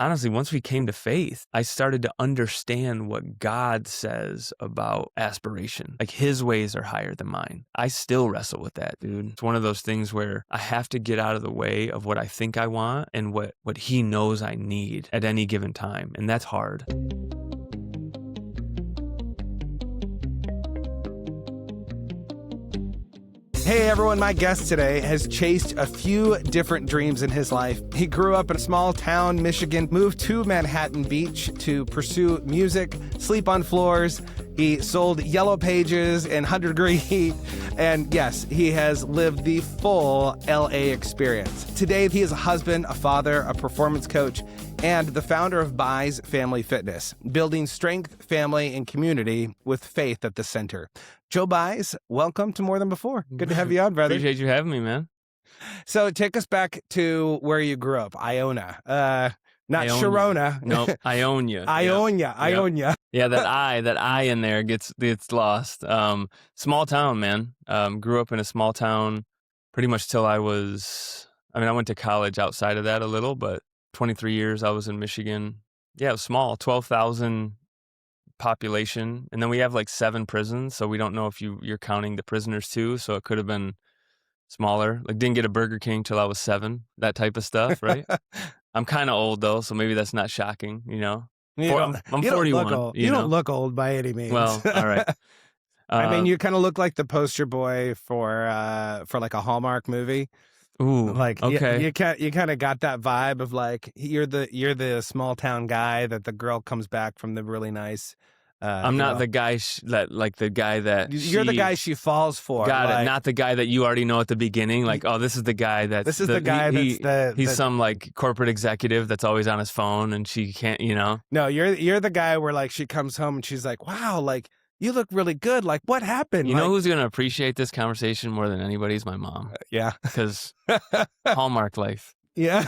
honestly, once we came to faith, I started to understand what God says about aspiration. Like his ways are higher than mine. I still wrestle with that, dude. It's one of those things where I have to get out of the way of what I think I want and what he knows I need at any given time. And that's hard. Hey everyone, my guest today has chased a few different dreams in his life. He grew up in a small town, Michigan, moved to Manhattan Beach to pursue music, sleep on floors. He sold Yellow Pages in 100-degree heat. And yes, he has lived the full LA experience. Today, he is a husband, a father, a performance coach, and the founder of Buys Family Fitness, building strength, family, and community with faith at the center. Joe Buys, welcome to More Than Before. Good to have you on, brother. Appreciate you having me, man. So take us back to where you grew up, Iona. Not Sharona. No, Ionia. Ionia. Ionia. Yeah, that I in there gets lost. Small town, man. Grew up in a small town pretty much till I went to college outside of that a little, but 23 years I was in Michigan. Yeah, it was small, 12,000 population. And then we have like 7 prisons, so we don't know if you're counting the prisoners too, so it could have been smaller. Like didn't get a Burger King till I was 7, that type of stuff, right? I'm kind of old though, so maybe that's not shocking, you know? I'm 41. You don't look old by any means. Well, all right. I mean, you kind of look like the poster boy for like a Hallmark movie. Ooh, like okay. You kind of got that vibe of like you're the small town guy that the girl comes back from the really nice. I'm not the guy you're the guy she falls for. Got it. Not the guy that you already know at the beginning. Like, oh, this is the guy he's some like corporate executive that's always on his phone and she can't, you know. No, you're the guy where like she comes home and she's like, wow, like you look really good. Like what happened? You know who's gonna appreciate this conversation more than anybody is my mom. Yeah, because Hallmark life. Yeah.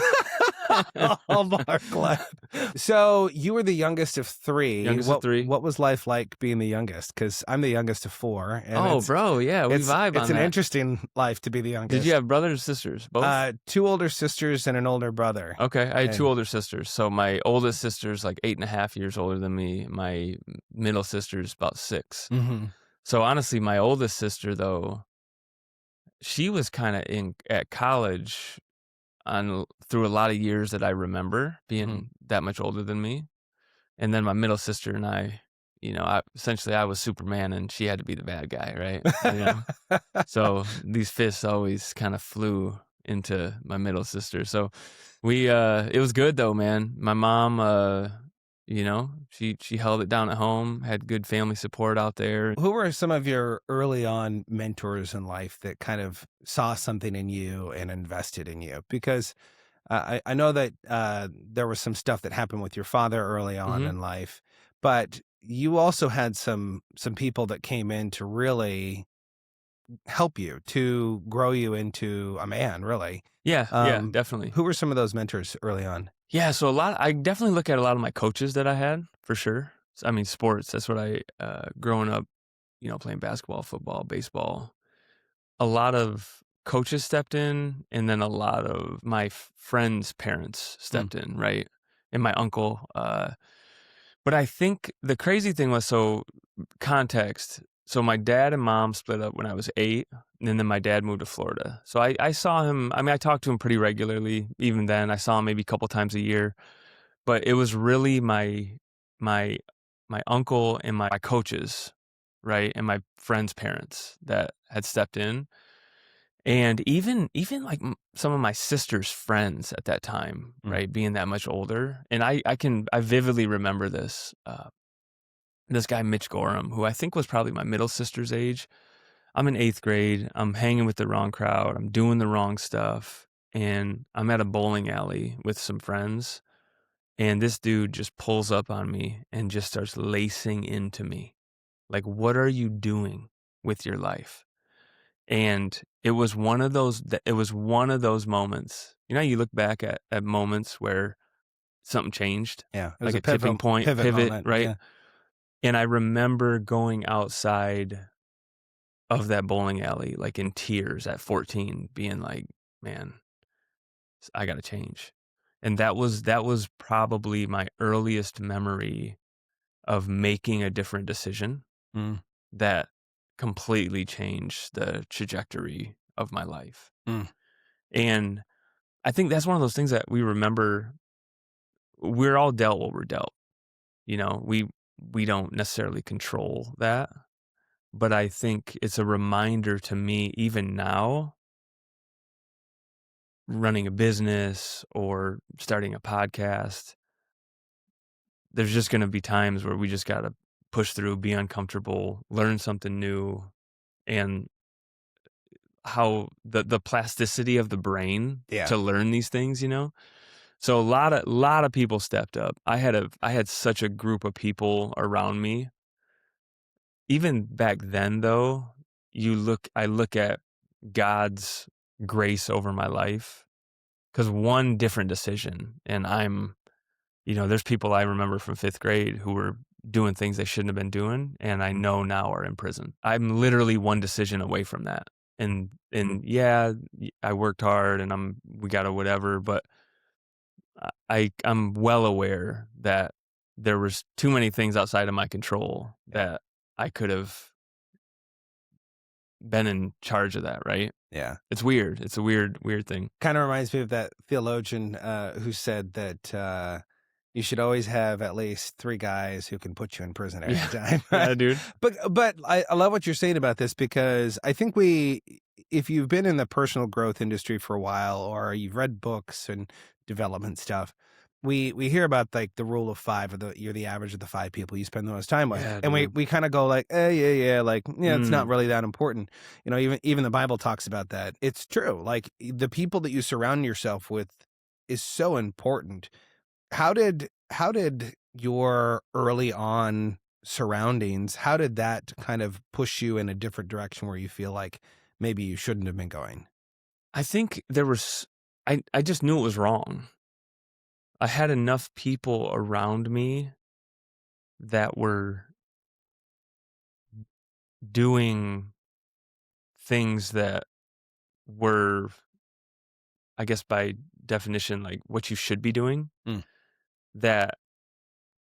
Hallmark life. So you were the youngest of 3. What was life like being the youngest? Because I'm the youngest of 4. And bro, yeah, we vibe on that. It's an interesting life to be the youngest. Did you have brothers or sisters? Both? 2 older sisters and an older brother. Okay, I had 2 older sisters. So my oldest sister's like 8.5 years older than me. My middle sister's about 6. Mm-hmm. So honestly, my oldest sister though, she was kind of at college through a lot of years that I remember being that much older than me. And then my middle sister and I, you know, I was Superman and she had to be the bad guy, right? You know? So these fists always kind of flew into my middle sister. So it was good though, man. My mom, you know, she held it down at home, had good family support out there. Who were some of your early on mentors in life that kind of saw something in you and invested in you? Because I know that there was some stuff that happened with your father early on in life, but you also had some people that came in to really help you, to grow you into a man, really. Yeah, definitely. Who were some of those mentors early on? Yeah, so I definitely look at a lot of my coaches that I had, for sure. I mean, sports, that's what growing up, you know, playing basketball, football, baseball, a lot of coaches stepped in, and then a lot of my friends' parents stepped in, right? And my uncle. But I think the crazy thing was, context. So my dad and mom split up when I was 8, and then my dad moved to Florida. So I saw him, I talked to him pretty regularly. Even then, I saw him maybe a couple times a year. But it was really my uncle and my coaches, right? And my friends' parents that had stepped in. And even like some of my sister's friends at that time, right? Being that much older. And I vividly remember this. This guy, Mitch Gorham, who I think was probably my middle sister's age. I'm in 8th grade. I'm hanging with the wrong crowd. I'm doing the wrong stuff. And I'm at a bowling alley with some friends. And this dude just pulls up on me and just starts lacing into me. Like, what are you doing with your life? And it was one of those moments. You know, you look back at moments where something changed. Yeah. It like was a tipping point, pivot moment, right? Yeah. And I remember going outside of that bowling alley, like in tears at 14, being like, man, I got to change. And that was probably my earliest memory of making a different decision Mm, that completely changed the trajectory of my life. mm, And I think that's one of those things that we remember. We're all dealt what we're dealt. We don't necessarily control that, but I think it's a reminder to me even now, running a business or starting a podcast, there's just going to be times where we just got to push through, be uncomfortable, learn something new, and how the plasticity of the brain yeah. to learn these things. So a lot of people stepped up. I had such a group of people around me. Even back then though, I look at God's grace over my life, cuz one different decision and there's people I remember from 5th grade who were doing things they shouldn't have been doing, and I know now are in prison. I'm literally one decision away from that. And yeah, I worked hard and we got a whatever, but I'm well aware that there was too many things outside of my control Yeah. that I could have been in charge of that, right? Yeah. It's weird. It's a weird thing. Kind of reminds me of that theologian who said that you should always have at least three guys who can put you in prison at any Yeah. time. Yeah, dude. But I love what you're saying about this, because I think if you've been in the personal growth industry for a while, or you've read books and development stuff, we hear about like the rule of five, or you're the average of the five people you spend the most time with, Yeah, and we dude. we kind of go like, yeah, like, yeah, it's not Mm. really that important. Even the Bible talks about that. It's true. Like, the people that you surround yourself with is so important. How did your early on surroundings, how did that kind of push you in a different direction where you feel like maybe you shouldn't have been going? I think I just knew it was wrong. I had enough people around me that were doing things that were, I guess, by definition, like what you should be doing, Mm, that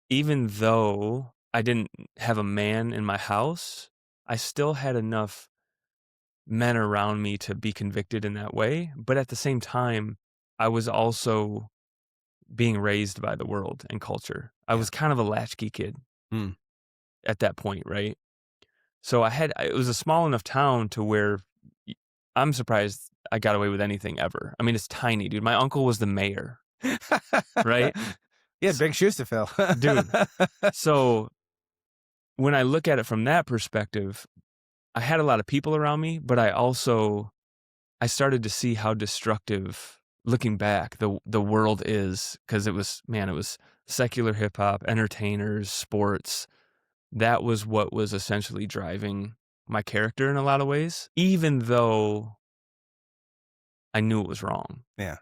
even though I didn't have a man in my house, I still had enough men around me to be convicted in that way. But at the same time, I was also being raised by the world and culture. I yeah. was kind of a latchkey kid Mm. at that point, right? So it was a small enough town to where y- I'm surprised I got away with anything ever. I mean, it's tiny, dude. My uncle was the mayor, right? Yeah, S- big shoes to fill. Dude. So when I look at it from that perspective, I had a lot of people around me, but I started to see how destructive, looking back, the world is, because it was secular hip hop, entertainers, sports. That was what was essentially driving my character in a lot of ways, even though I knew it was wrong. Yeah.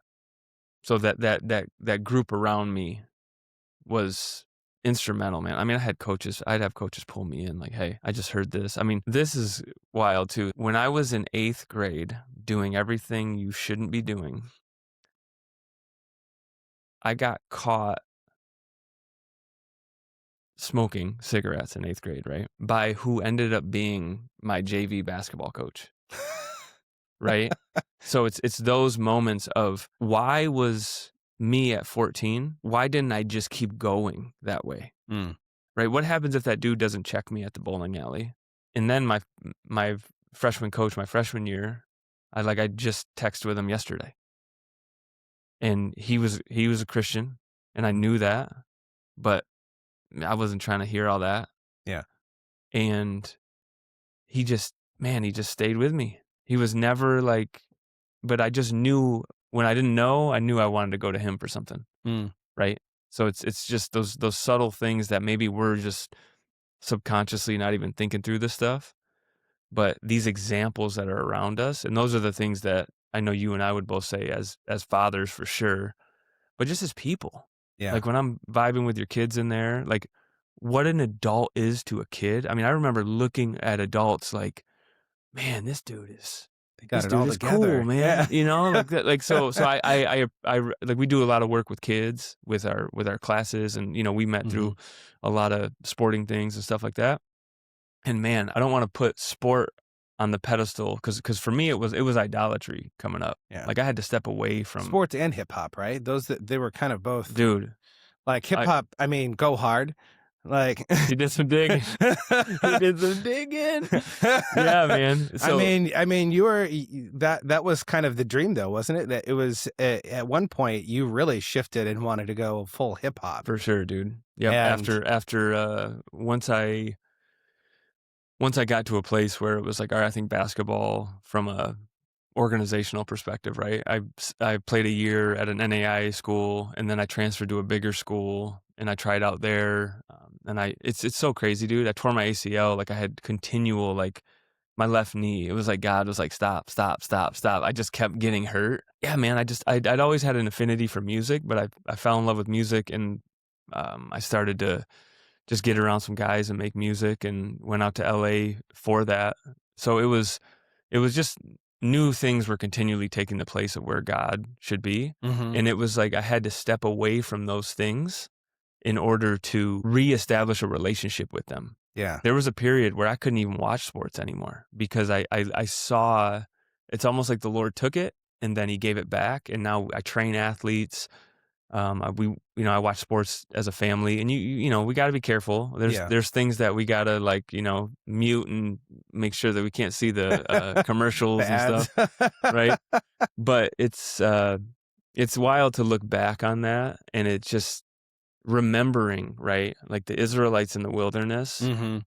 So that group around me was instrumental, man. I mean, I'd have coaches pull me in like, "Hey, I just heard this." I mean, this is wild too. When I was in 8th grade doing everything you shouldn't be doing, I got caught smoking cigarettes in 8th grade, right? By who ended up being my JV basketball coach, right? So it's those moments of, why was me at 14, why didn't I just keep going that way? Mm. Right? What happens if that dude doesn't check me at the bowling alley? And then my freshman coach, my freshman year, I just texted with him yesterday. And he was a Christian, and I knew that, but I wasn't trying to hear all that. Yeah. And he just stayed with me. He was never like, but I just knew, when I didn't know, I knew I wanted to go to him for something, Mm. right? So it's just those subtle things that maybe we're just subconsciously not even thinking through this stuff, but these examples that are around us, and those are the things that I know you and I would both say as fathers for sure, but just as people. Yeah. Like when I'm vibing with your kids in there, like what an adult is to a kid. I mean, I remember looking at adults like, man, this dude is They got this it dude all is cool, together. man. Yeah. You know, like that, like so like we do a lot of work with kids with our classes, and we met Hmm. through a lot of sporting things and stuff like that. And man, I don't want to put sport on the pedestal because for me it was idolatry coming up. Yeah. Like I had to step away from, Sports and hip hop, right? Those that they were kind of both dude. like hip I hop. I mean, go hard. Like He did some digging. He did some digging. Yeah, man. So I mean, you were that was kind of the dream, though, wasn't it? That it was at one point you really shifted and wanted to go full hip hop, for sure, dude. Yep. and After once I got to a place where it was like, all right, I think basketball from a organizational perspective, right? I played a year at an NAIA school, and then I transferred to a bigger school, and I tried out there. And it's so crazy, dude. I tore my ACL. Like I had continual, like my left knee. It was like God was like, stop, stop, stop, stop. I just kept getting hurt. Yeah, man. I'd always had an affinity for music, but I fell in love with music, and I started to just get around some guys and make music, and went out to LA for that. So it was just new things were continually taking the place of where God should be. hmm And it was like I had to step away from those things in order to reestablish a relationship with them. yeah, There was a period where I couldn't even watch sports anymore because I saw it's almost like the Lord took it and then he gave it back. And now I train athletes. I watch sports as a family, and we got to be careful. yeah. There's things that we got to like, mute and make sure that we can't see the The commercials and ads. stuff, right? But it's wild to look back on that, and it's just remembering, right? Like the Israelites in the wilderness. hmm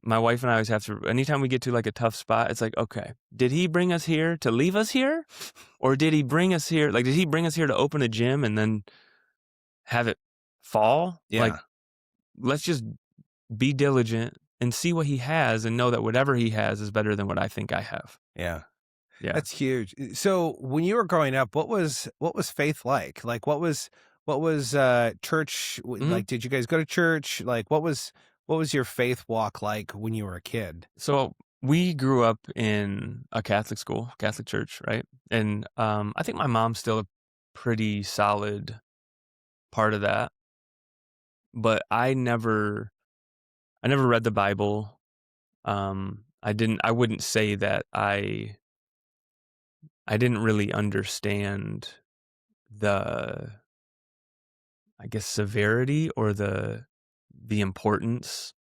My wife and I always have to, anytime we get to like a tough spot, it's like, okay, did he bring us here to leave us here? Or did he bring us here? Like, did he bring us here to open a gym and then have it fall? Like, Yeah, let's just be diligent and see what he has and know that whatever he has is better than what I think I have. yeah. Yeah. That's huge. So when you were growing up, what was faith like? Like what was church hmm like? Did you guys go to church? Like what was your faith walk like when you were a kid? So we grew up in a Catholic school, Catholic church, right? And I think my mom's still a pretty solid part of that, but I never read the Bible. I wouldn't say that I didn't really understand the, I guess, severity or the importance,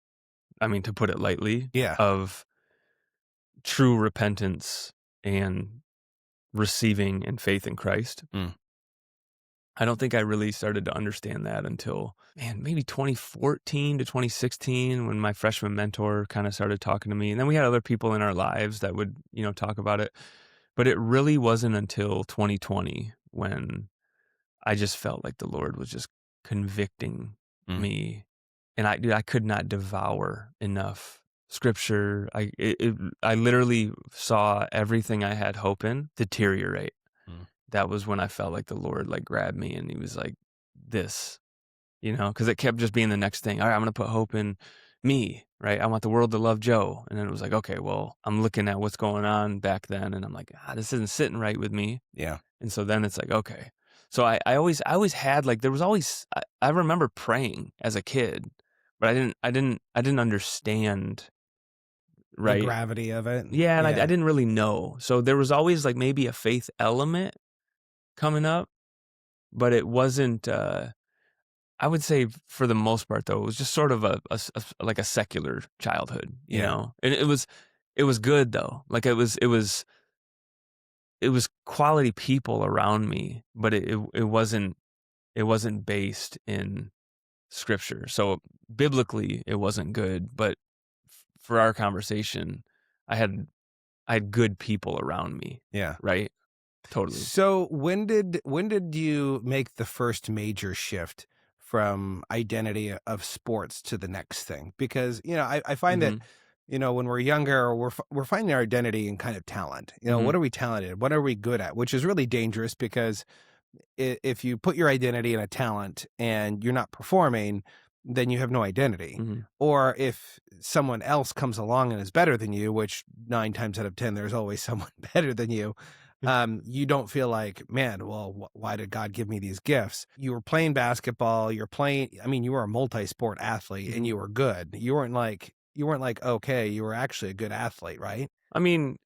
I mean, to put it lightly, Yeah. of true repentance and receiving and faith in Christ. Mm. I don't think I really started to understand that until, man, maybe 2014 to 2016 when my freshman mentor kind of started talking to me. And then we had other people in our lives that would, talk about it. But it really wasn't until 2020 when I just felt like the Lord was just convicting Mm. me. And I could not devour enough scripture. I literally saw everything I had hope in deteriorate. Mm. That was when I felt like the Lord like grabbed me and he was like, this, because it kept just being the next thing. All right, I'm going to put hope in me, right? I want the world to love Joe. And then it was like, okay, well, I'm looking at what's going on back then. And I'm like, this isn't sitting right with me. Yeah. And so then it's like, okay. So I always had like, there was always, I remember praying as a kid, but I didn't understand, The right? gravity of it. Yeah. And I Yeah. didn't really know. So there was always like maybe a faith element coming up, but it wasn't, I would say for the most part though, it was just sort of like a secular childhood, Yeah. and it was good though. Like it was quality people around me, but it wasn't based in scripture. So biblically it wasn't good, but for our conversation, I had good people around me, Yeah. right? Totally. So when did you make the first major shift from identity of sports to the next thing? Because I find that Mhm. when we're younger, we're finding our identity in kind of talent. Mhm. What are we talented? What are we good at? Which is really dangerous because if you put your identity in a talent and you're not performing, then you have no identity. Mhm. Or if someone else comes along and is better than you, which 9 times out of 10, there's always someone better than you, you don't feel like, man, well, why did God give me these gifts? You were playing basketball, you were a multi-sport athlete and you were good. You weren't like, okay, you were actually a good athlete, right? I mean,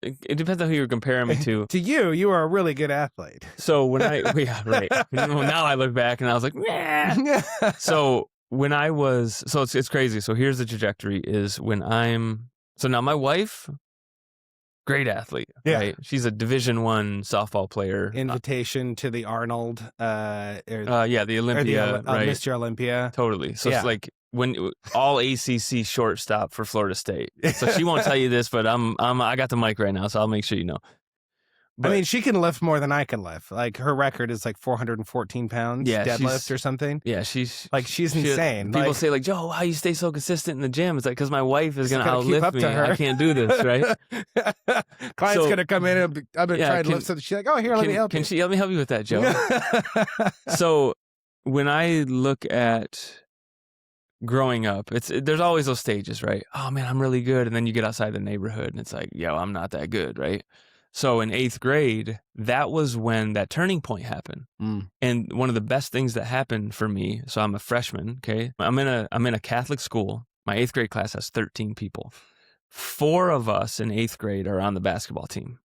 it depends on who you're comparing me to. To you were a really good athlete. So when yeah, right. Well, now I look back and I was like, nah. So when I was, so it's crazy. So here's the trajectory is so now my wife, great athlete, Yeah. right? She's a Division I softball player. Invitation to the Arnold, The Olympia, right? Mr. Olympia. Totally. So Yeah. it's like when all ACC shortstop for Florida State. So she won't tell you this, but I got the mic right now, so I'll make sure you know. But, I mean, she can lift more than I can lift. Like her record is like 414 pounds deadlift or something. Yeah, she's insane. People say like, Joe, how you stay so consistent in the gym? It's like, because my wife is going to outlift me. To her. I can't do this, right? Client's going to come in and I'm going to try to lift something. She's like, oh, here, let me help you. Let me help you with that, Joe? So when I look at growing up, there's always those stages, right? Oh man, I'm really good. And then you get outside the neighborhood and it's like, yo, I'm not that good, right? So in 8th grade, that was when that turning point happened. And one of the best things that happened for me, so I'm a freshman, okay? I'm in a Catholic school. My 8th grade class has 13 people. 4 of us in 8th grade are on the basketball team.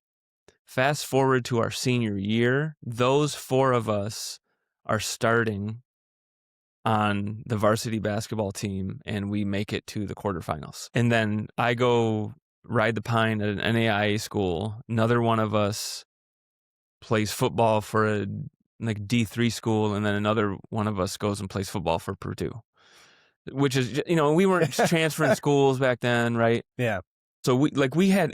Fast forward to our senior year, those 4 of us are starting on the varsity basketball team, and we make it to the quarterfinals. And then I go ride the pine at an NAIA school. Another one of us plays football for a D3 school, and then another one of us goes and plays football for Purdue, which is, we weren't transferring schools back then, right? Yeah. So we had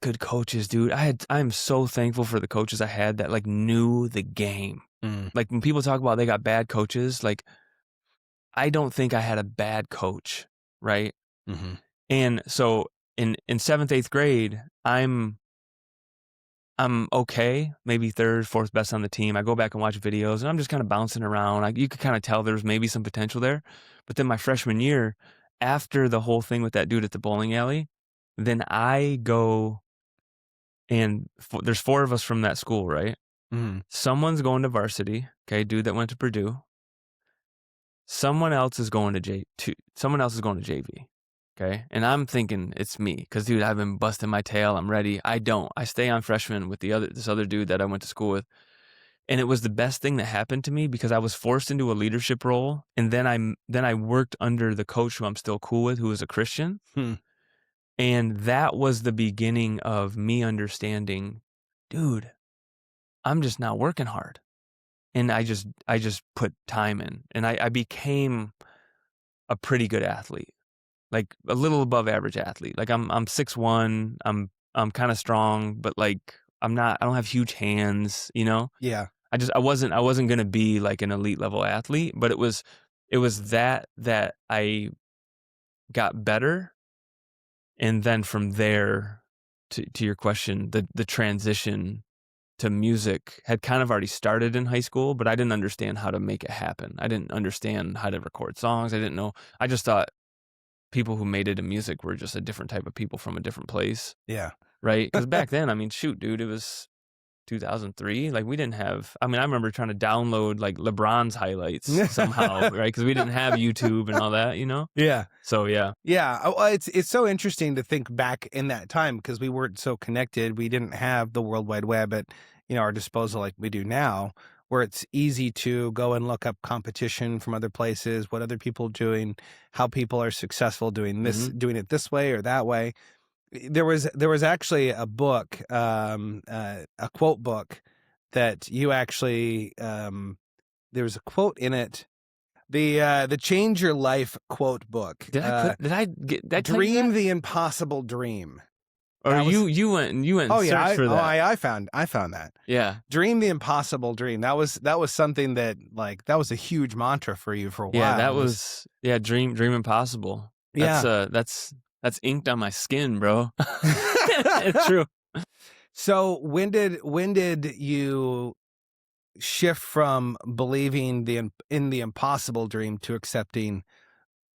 good coaches, dude. I'm so thankful for the coaches I had that knew the game. Like when people talk about they got bad coaches, I don't think I had a bad coach, right? Mm-hmm. And so in 7th, 8th grade, I'm okay, maybe 3rd, 4th best on the team. I go back and watch videos, and I'm just kind of bouncing around. You could kind of tell there's maybe some potential there. But then my freshman year, after the whole thing with that dude at the bowling alley, then I go and there's 4 of us from that school, right? Mm-hmm. Someone's going to varsity, okay, dude that went to Purdue. Someone else is going to JV. Okay. And I'm thinking it's me because, dude, I've been busting my tail. I'm ready. I don't. I stay on freshman with this other dude that I went to school with. And it was the best thing that happened to me because I was forced into a leadership role. And then I worked under the coach who I'm still cool with, who is a Christian. And that was the beginning of me understanding, dude, I'm just not working hard. And I just put time in, and I became a pretty good athlete. Like a little above average athlete. Like I'm 6'1", I'm kind of strong, but I don't have huge hands, Yeah. I wasn't going to be like an elite level athlete, but it was that I got better. And then from there to your question, the transition to music had kind of already started in high school, but I didn't understand how to make it happen. I didn't understand how to record songs. I didn't know. I just thought people who made it in music were just a different type of people from a different place. Yeah. Right? Because back then, shoot, dude, it was 2003. We didn't have, I remember trying to download LeBron's highlights somehow, right? Because we didn't have YouTube and all that, Yeah. So, yeah. Yeah. Well, it's so interesting to think back in that time because we weren't so connected. We didn't have the World Wide Web at, our disposal like we do now, where it's easy to go and look up competition from other places, what other people are doing, how people are successful doing this, doing it this way or that way. There was actually a book, a quote book that you actually, there was a quote in it, the Change Your Life quote book. Did I get that? Dream the Impossible Dream. Or you went and searched for that. I found that. Yeah. Dream the Impossible Dream. That was something that that was a huge mantra for you for a while. Yeah, that was dream impossible. That's inked on my skin, bro. It's true. So when did you shift from believing in the impossible dream to accepting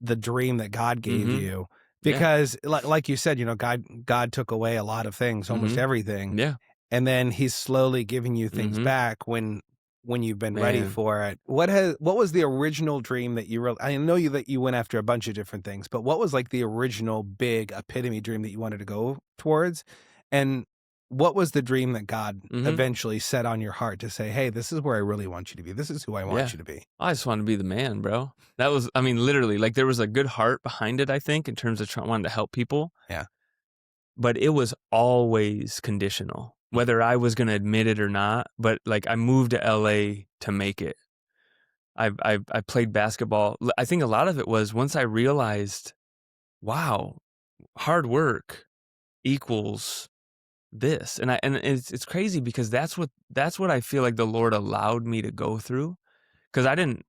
the dream that God gave Mhm. you? Yeah. Because like you said, God took away a lot of things, almost Mhm. everything, Yeah. and then he's slowly giving you things Mhm. back when you've been ready Man. for it. What was the original dream that you really, I know that you went after a bunch of different things, but what was like the original big epitome dream that you wanted to go towards? And what was the dream that God Mhm. eventually set on your heart to say, "Hey, this is where I really want you to be. This is who I want Yeah. you to be." I just wanted to be the man, bro. That was I mean, literally, like, there was a good heart behind it, I think, in terms of wanting to help people, Yeah. but it was always conditional, whether I was gonna admit it or not, but, like, I moved to LA to make it. I played basketball. I think a lot of it was once I realized, wow, hard work equals this, and it's crazy because that's what I feel like the Lord allowed me to go through, 'cause I didn't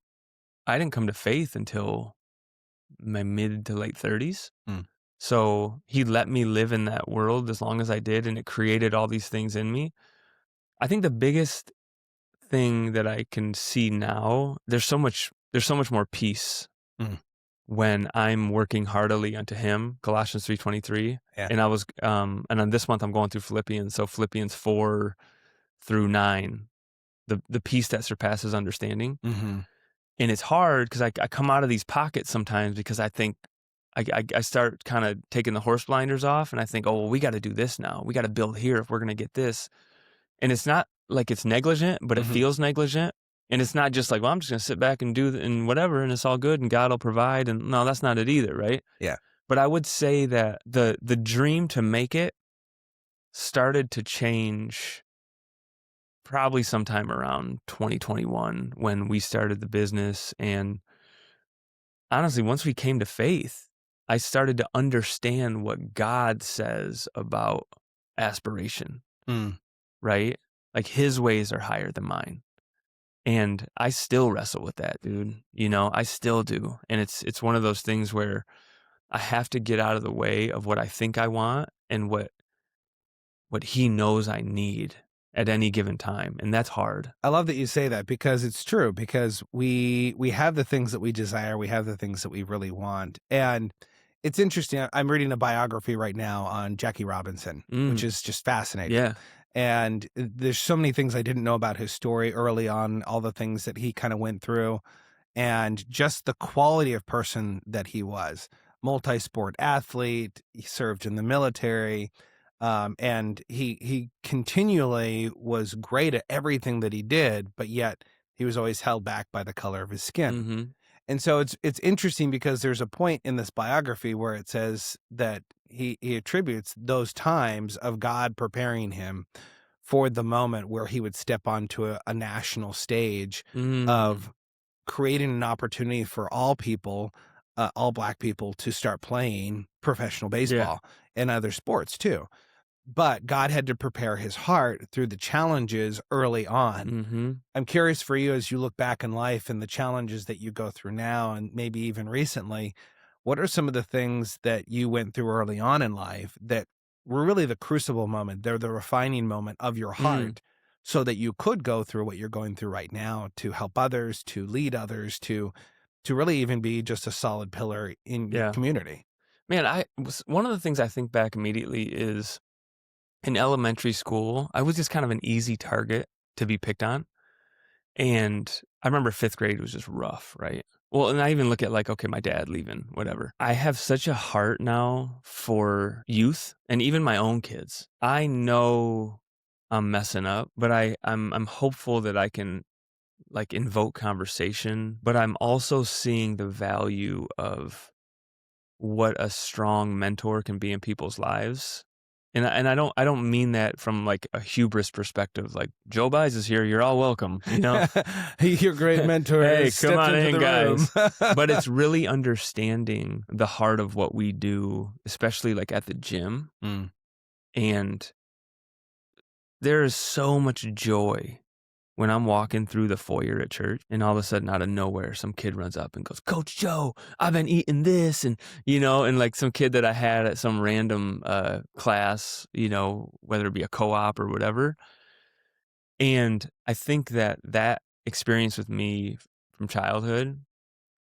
come to faith until my mid to late 30s. Mm, So he let me live in that world as long as I did, and it created all these things in me. I think the biggest thing that I can see now, there's so much more peace mm, when I'm working heartily unto him, Colossians 3:23. yeah. And and then this month I'm going through Philippians, so Philippians 4 through 9, the peace that surpasses understanding. Mhm. And it's hard because I come out of these pockets sometimes because I think I start kind of taking the horse blinders off, and I think, oh, well, we got to do this now. We got to build here if we're going to get this. And it's not like it's negligent, but it Mhm. feels negligent. And it's not just like, well, I'm just going to sit back and and whatever, and it's all good, and God will provide. And no, that's not it either, right? Yeah. But I would say that the dream to make it started to change probably sometime around 2021 when we started the business. And honestly, once we came to faith, I started to understand what God says about aspiration, Mm. right? Like his ways are higher than mine. And I still wrestle with that, dude. I still do. And it's one of those things where I have to get out of the way of what I think I want and what he knows I need at any given time. And that's hard. I love that you say that because it's true, because we have the things that we desire, we have the things that we really want. And it's interesting. I'm reading a biography right now on Jackie Robinson, which Mm, is just fascinating. yeah. And there's so many things I didn't know about his story early on, all the things that he kind of went through, and just the quality of person that he was. Multi-sport athlete, he served in the military, and he continually was great at everything that he did, but yet he was always held back by the color of his skin. Mm-hmm. And so it's interesting because there's a point in this biography where it says that he attributes those times of God preparing him for the moment where he would step onto a national stage Mm, of creating an opportunity for all people, all black people, to start playing professional yeah. baseball and other sports too. But God had to prepare his heart through the challenges early on. Mm-hmm. I'm curious for you, as you look back in life and the challenges that you go through now, and maybe even recently, what are some of the things that you went through early on in life that were really the crucible moment? They're the refining moment of your Mm, heart so that you could go through what you're going through right now to help others, to lead others, to really even be just a solid pillar in your yeah. community. Man, one of the things I think back immediately is in elementary school, I was just kind of an easy target to be picked on. And I remember fifth grade was just rough, right? Well, and I even look at like, okay, my dad leaving, whatever. I have such a heart now for youth and even my own kids. I know I'm messing up, but I'm hopeful that I can like invoke conversation, but I'm also seeing the value of what a strong mentor can be in people's lives. And I don't mean that from like a hubris perspective, like Joe Buys is here, you're all welcome, Your great mentor Hey, has come stepped on into in, the room. guys. But it's really understanding the heart of what we do, especially like at the gym. Mm. And there is so much joy when I'm walking through the foyer at church and all of a sudden out of nowhere, some kid runs up and goes, Coach Joe, I've been eating this. And like some kid that I had at some random class, whether it be a co-op or whatever. And I think that experience with me from childhood,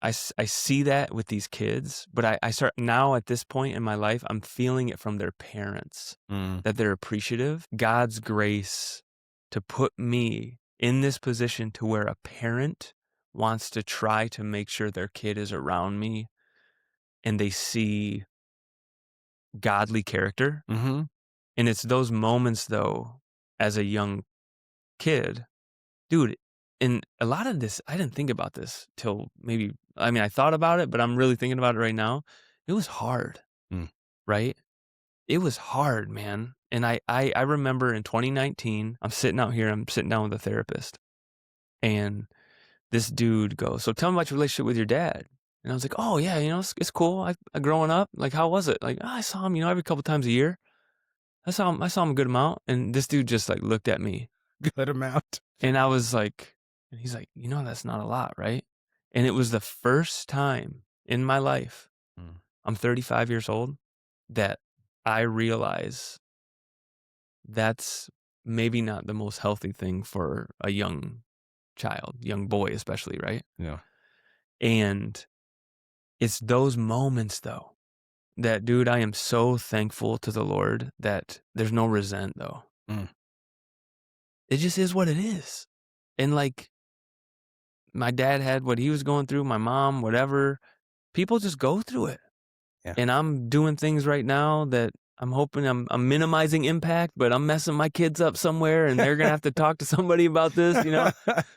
I see that with these kids, but I start now at this point in my life, I'm feeling it from their parents, Mm. that they're appreciative. God's grace to put me in this position to where a parent wants to try to make sure their kid is around me and they see godly character. Mm-hmm. And it's those moments, though, as a young kid, dude, and a lot of this, I didn't think about this till maybe, I mean, I thought about it, but I'm really thinking about it right now. It was hard, Mm. right? It was hard, man. And I remember in 2019, I'm sitting out here, I'm sitting down with a therapist, and this dude goes, "So tell me about your relationship with your dad." And I was like, "Oh, yeah, it's cool. I growing up, like, how was it?" Like, "Oh, I saw him, every couple times a year. I saw him a good amount." And this dude just like looked at me, Good amount. and I was like, and he's like, "That's not a lot, right?" And it was the first time in my life, Mm. I'm 35 years old, that I realize that's maybe not the most healthy thing for a young child, young boy especially, right? Yeah. And it's those moments, though, that, dude, I am so thankful to the Lord that there's no resent, though. Mm. It just is what it is. And like, my dad had what he was going through, my mom, whatever. People just go through it. Yeah. And I'm doing things right now that I'm hoping I'm minimizing impact, but I'm messing my kids up somewhere and they're going to have to talk to somebody about this.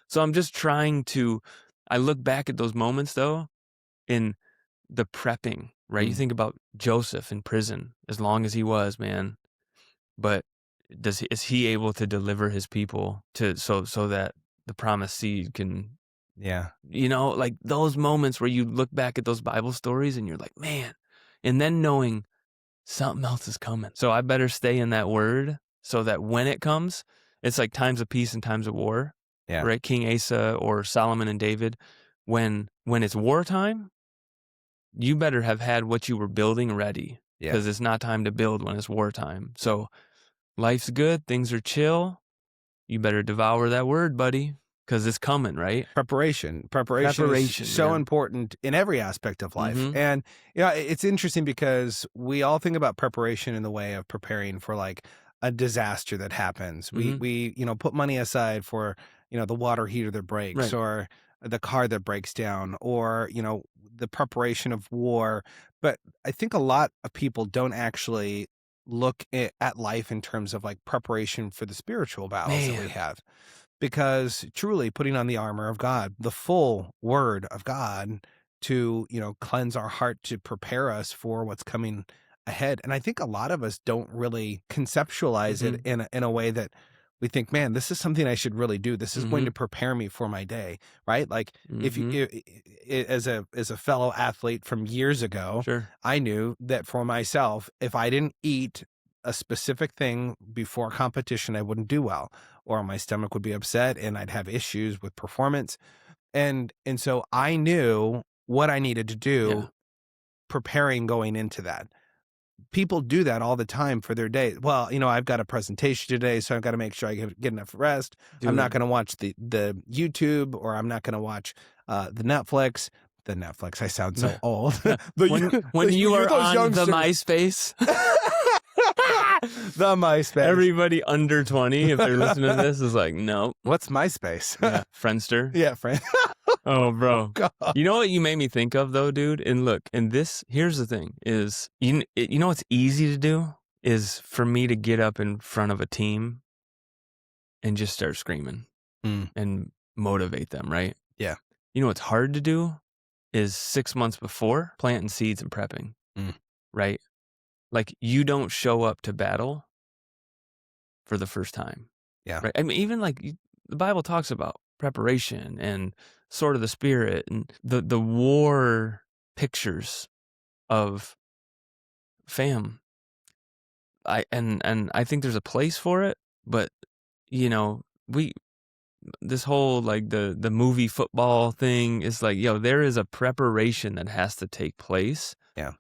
So I'm just trying to, I look back at those moments, though, in the prepping, right? You Mm. think about Joseph in prison, as long as he was, man, but is he able to deliver his people to so that the promised seed can, Yeah. like those moments where you look back at those Bible stories and you're like, man, and then knowing something else is coming. So I better stay in that word so that when it comes, it's like times of peace and times of war, Yeah. right? King Asa or Solomon and David, when it's wartime, you better have had what you were building ready, Yeah. because it's not time to build when it's wartime. So life's good, things are chill. You better devour that word, buddy, because it's coming, right? Preparation is Preparation, so man. important in every aspect of life. Mhm. And it's interesting because we all think about preparation in the way of preparing for like a disaster that happens. Mhm. We put money aside for, the water heater that breaks, Right. or the car that breaks down, or, the preparation of war. But I think a lot of people don't actually look at life in terms of like preparation for the spiritual battles that we Man. have. Because truly putting on the armor of God, the full word of God to, cleanse our heart, to prepare us for what's coming ahead. And I think a lot of us don't really conceptualize it Mhm. in a way that we think, man, this is something I should really do. This is going to Mhm. prepare me for my day, right? Like if you, Mhm. as a fellow athlete from years ago, Sure. I knew that for myself, if I didn't eat a specific thing before competition, I wouldn't do well, or my stomach would be upset and I'd have issues with performance. And so I knew what I needed to Yeah. do preparing going into that. People do that all the time for their day. Well, I've got a presentation today, so I've got to make sure I get enough rest. I'm not Dude. going to watch the YouTube, or I'm not going to watch the Netflix. The Netflix. I sound so old. When you are those on the youngsters. MySpace, The MySpace. everybody under 20, if they're listening to this, is like, nope. What's MySpace? Yeah. Friendster. Yeah, friend. Oh, bro. God. You know what you made me think of, though, dude? And look, here's the thing is, you know what's easy to do is for me to get up in front of a team and just start screaming Mm. and motivate them, right? Yeah. You know what's hard to do is 6 months before planting seeds and prepping, Mm. right? Like, you don't show up to battle for the first time, Yeah. right? I mean, even like the Bible talks about preparation and sword of the spirit and the war pictures of fam. And I think there's a place for it, but we this whole like the movie football thing is like, there is a preparation that has to take place. Yeah.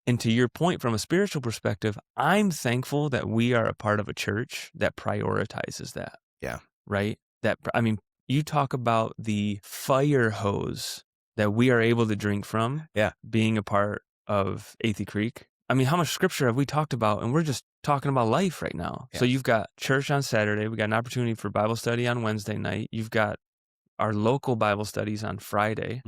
And to your point, from a spiritual perspective, I'm thankful that we are a part of a church that prioritizes that. Yeah. right? You talk about the fire hose that we are able to drink from Yeah. being a part of Athey Creek. I mean, how much scripture have we talked about? And we're just talking about life right now. Yeah. So you've got church on Saturday. We got an opportunity for Bible study on Wednesday night. You've got our local Bible studies on Friday.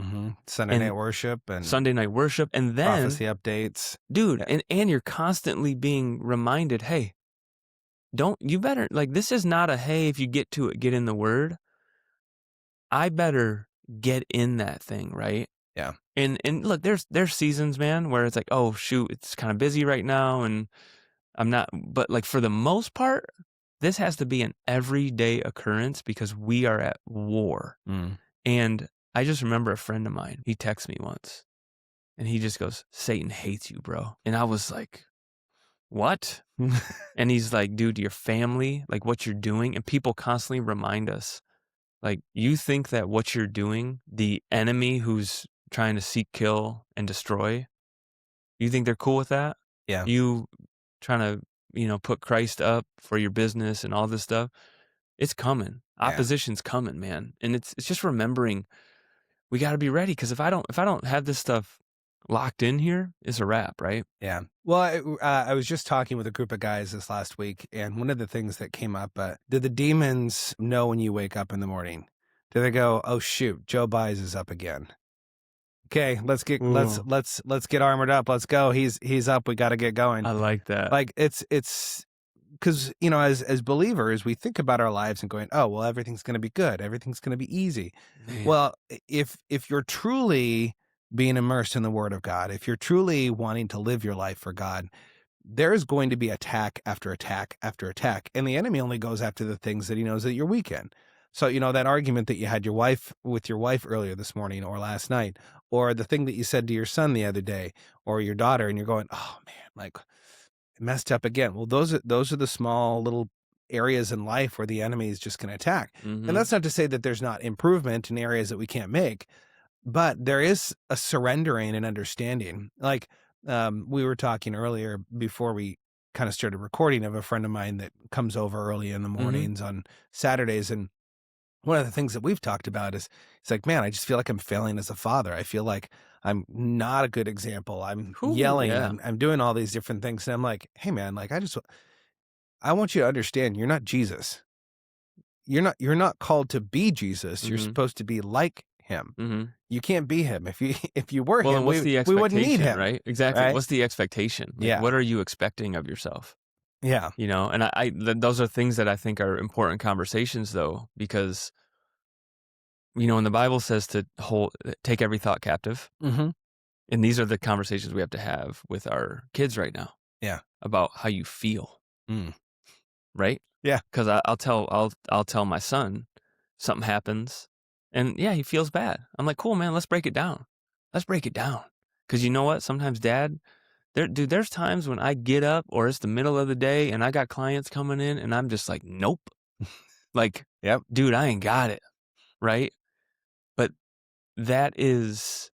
Sunday night worship and Sunday night worship. And then prophecy updates. Dude, and you're constantly being reminded, hey, this is not a, hey, if you get to it, get in the word. I better get in that thing, right? Yeah. And look, there's seasons, man, where it's like, oh shoot, it's kind of busy right now, and I'm not. But like for the most part, this has to be an everyday occurrence because we are at war. And I just remember a friend of mine. He texted me once, and he just goes, "Satan hates you, bro." And I was like, "What?" And he's like, "Dude, your family, like what you're doing," and people constantly remind us. Like, you think that what you're doing, the enemy who's trying to seek, kill, and destroy, you think they're cool with that? Yeah. You trying to, put Christ up for your business and all this stuff, it's coming. Yeah. Opposition's coming, man. And it's just remembering we got to be ready, because if I don't have this stuff locked in here, it's a wrap, right? Yeah. Well, I was just talking with a group of guys this last week, and one of the things that came up, do the demons know when you wake up in the morning? Do they go, "Oh shoot, Joe Buys is up again. Okay, let's get armored up. Let's go. He's up. We got to get going." I like that. Like it's because as believers, we think about our lives and going, "Oh, well, everything's going to be good. Everything's going to be easy." Man. Well, if you're truly being immersed in the Word of God, if you're truly wanting to live your life for God, there's going to be attack after attack after attack. And the enemy only goes after the things that he knows that you're weak in. So, that argument that you had with your wife earlier this morning or last night, or the thing that you said to your son the other day, or your daughter, and you're going, "Oh man, like messed up again." Well, those are the small little areas in life where the enemy is just going to attack. And that's not to say that there's not improvement in areas that we can't make. But there is a surrendering and understanding. Like we were talking earlier before we kind of started recording, of a friend of mine that comes over early in the mornings on Saturdays. And one of the things that we've talked about is, it's like, man, I just feel like I'm failing as a father. I feel like I'm not a good example. I'm yelling. Yeah. I'm doing all these different things. And I'm like, hey, man, like I want you to understand, you're not Jesus. You're not called to be Jesus. You're supposed to be like him. You can't be him. If you were him, what's the we wouldn't need him, right? Exactly. right? What's the expectation? Like, what are you expecting of yourself? Yeah. And those are things that I think are important conversations, though, because when the Bible says to take every thought captive, and these are the conversations we have to have with our kids right now. Yeah. About how you feel, right? Yeah. Because I'll tell my son something happens. And yeah, he feels bad. I'm like, cool, man, let's break it down. Because you know what? Sometimes, Dad, there's times when I get up or it's the middle of the day and I got clients coming in and I'm just like, nope. Like, yep. Dude, I ain't got it. Right? But that is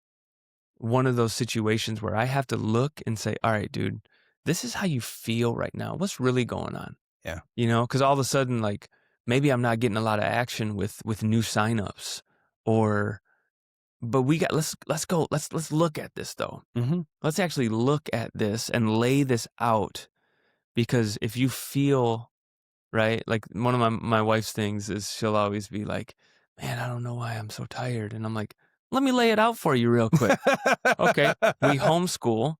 one of those situations where I have to look and say, all right, dude, this is how you feel right now. What's really going on? Yeah. Because all of a sudden, like, maybe I'm not getting a lot of action with new signups, but let's go. Let's look at this though. Let's actually look at this and lay this out, because if you feel right, like one of my wife's things is she'll always be like, "Man, I don't know why I'm so tired," and I'm like, "Let me lay it out for you real quick." Okay, we homeschool.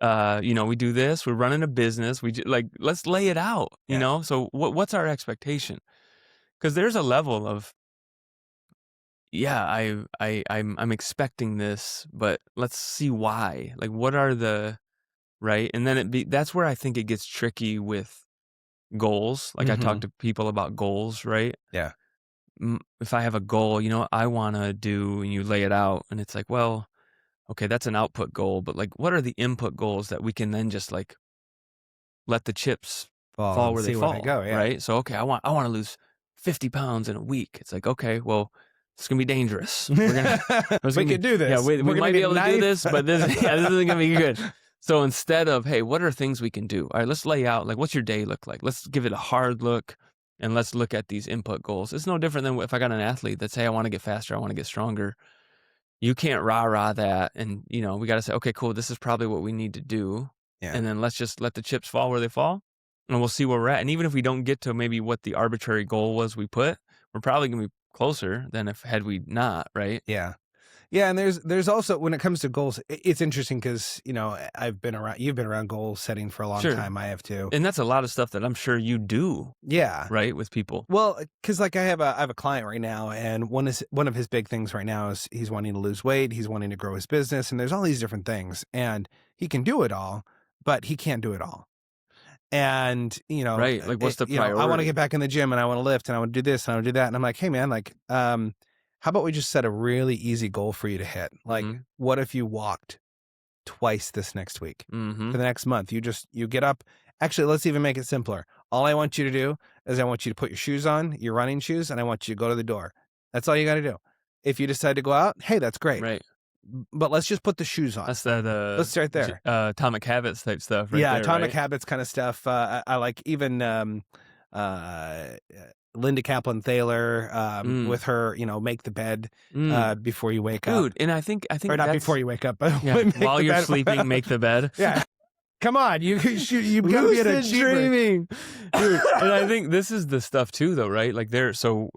We do this. We're running a business. Let's lay it out. Yeah. So what's our expectation? Because there's a level of, yeah, I'm expecting this, but let's see why. Like, what are the right? And then that's where I think it gets tricky with goals. Like I talk to people about goals, right? Yeah. If I have a goal, I want to do, and you lay it out, and it's like, well, okay, that's an output goal, but like, what are the input goals that we can then just like let the chips fall where they fall, go, yeah. right? So, okay, I want to lose 50 pounds in a week. It's like, okay, well, it's going to be dangerous. We could do this. Yeah, we might be able to do this, but this isn't going to be good. So instead of, hey, what are things we can do? All right, let's lay out, like, what's your day look like? Let's give it a hard look. And let's look at these input goals. It's no different than if I got an athlete that say, I want to get faster, I want to get stronger. You can't rah-rah that. And, we got to say, okay, cool, this is probably what we need to do. Yeah. And then let's just let the chips fall where they fall. And we'll see where we're at. And even if we don't get to maybe what the arbitrary goal was we put, we're probably going to be closer than if had we not, right? Yeah. Yeah, and there's also, when it comes to goals, it's interesting because, you've been around goal setting for a long Sure. time. I have too. And that's a lot of stuff that I'm sure you do, Yeah. right, with people. Well, because like I have a client right now, and one of his big things right now is he's wanting to lose weight, he's wanting to grow his business, and there's all these different things, and he can do it all, but he can't do it all. And, Right, like what's the priority? I want to get back in the gym, and I want to lift, and I want to do this, and I want to do that. And I'm like, hey man, like, how about we just set a really easy goal for you to hit? Like, what if you walked twice this next week for the next month? You get up. Actually, let's even make it simpler. All I want you to do is I want you to put your shoes on, your running shoes, and I want you to go to the door. That's all you got to do. If you decide to go out, hey, that's great. Right. But let's just put the shoes on. That's that. Let's start there. Atomic Habits type stuff. Right yeah, there, Atomic right? Habits kind of stuff. I like even Linda Kaplan Thaler with her, make the bed before you wake up. Dude, and I think or not before you wake up, but yeah, while you're sleeping, make the bed. Yeah. Come on, you gotta be an achiever. Dreaming. Dude, and I think this is the stuff too, though, right? Like so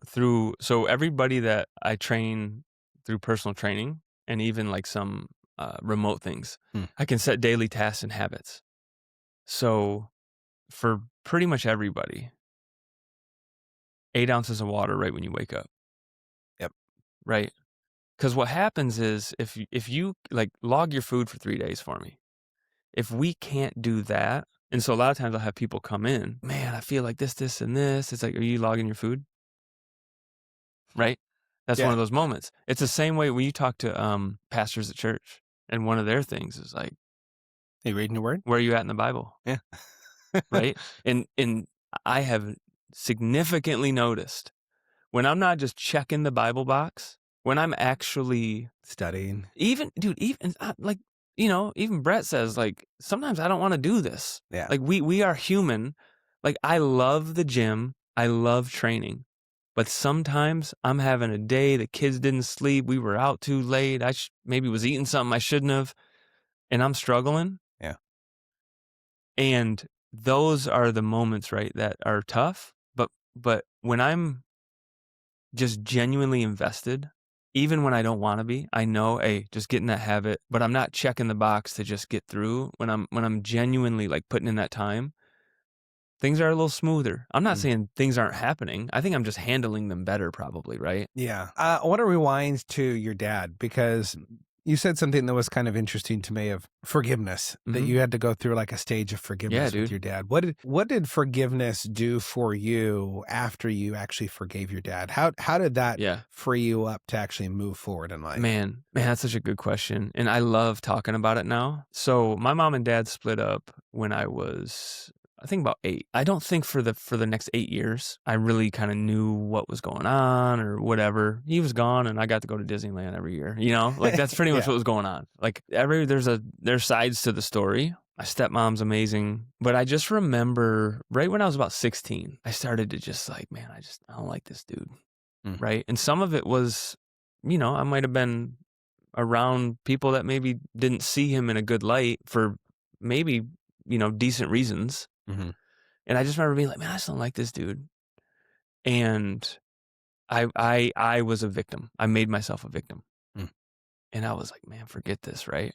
everybody that I train through personal training and even like some remote things, I can set daily tasks and habits. So for pretty much everybody, 8 ounces of water right when you wake up. Yep. Right. Because what happens is if you like log your food for 3 days for me, if we can't do that, and so a lot of times I'll have people come in, man, I feel like this, and this. It's like, are you logging your food? Right? That's one of those moments. It's the same way when you talk to pastors at church, and one of their things is like, are you reading the word? Where are you at in the Bible? Yeah. Right? And I have significantly noticed when I'm not just checking the Bible box, when I'm actually studying. Even like, even Brett says, like, sometimes I don't want to do this. Yeah. Like we are human. Like I love the gym. I love training. But sometimes I'm having a day, the kids didn't sleep, we were out too late, I maybe was eating something I shouldn't have, and I'm struggling. Yeah. And those are the moments, right, that are tough. But when I'm just genuinely invested, even when I don't want to be, I know, hey, just get in that habit, but I'm not checking the box to just get through. When I'm genuinely like putting in that time, things are a little smoother. I'm not saying things aren't happening. I think I'm just handling them better probably, right? Yeah. I want to rewind to your dad because you said something that was kind of interesting to me of forgiveness, that you had to go through like a stage of forgiveness with your dad. What did forgiveness do for you after you actually forgave your dad? How did that free you up to actually move forward in life? Man, that's such a good question. And I love talking about it now. So my mom and dad split up when I was, I think, about 8. I don't think for the next 8 years, I really kind of knew what was going on or whatever. He was gone and I got to go to Disneyland every year, like that's pretty much what was going on. Like there's sides to the story. My stepmom's amazing, but I just remember right when I was about 16, I started to just like, man, I don't like this dude. Right. And some of it was, I might've been around people that maybe didn't see him in a good light for maybe, decent reasons. And I just remember being like, man, I just don't like this dude. And I was a victim. I made myself a victim. And I was like, man, forget this, right?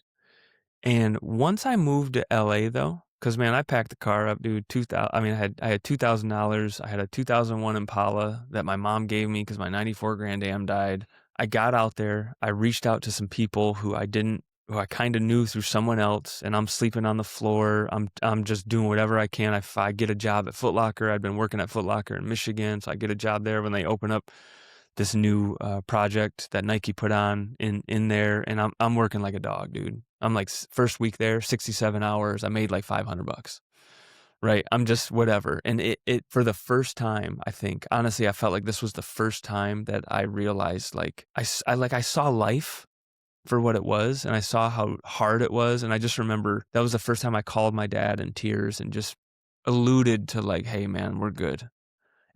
And once I moved to LA though, because man, I packed the car up, dude. I had $2,000. I had a 2001 Impala that my mom gave me because my 94 Grand Am died. I got out there. I reached out to some people who I kind of knew through someone else, and I'm sleeping on the floor. I'm just doing whatever I can. If I get a job at Foot Locker, I'd been working at Foot Locker in Michigan, so I get a job there when they open up this new project that Nike put on in there, and I'm working like a dog, dude. I'm like first week there, 67 hours. I made like $500, right? I'm just whatever. And it for the first time, I think, honestly, I felt like this was the first time that I realized like I saw life for what it was, and I saw how hard it was. And I just remember that was the first time I called my dad in tears and just alluded to like, hey man, we're good.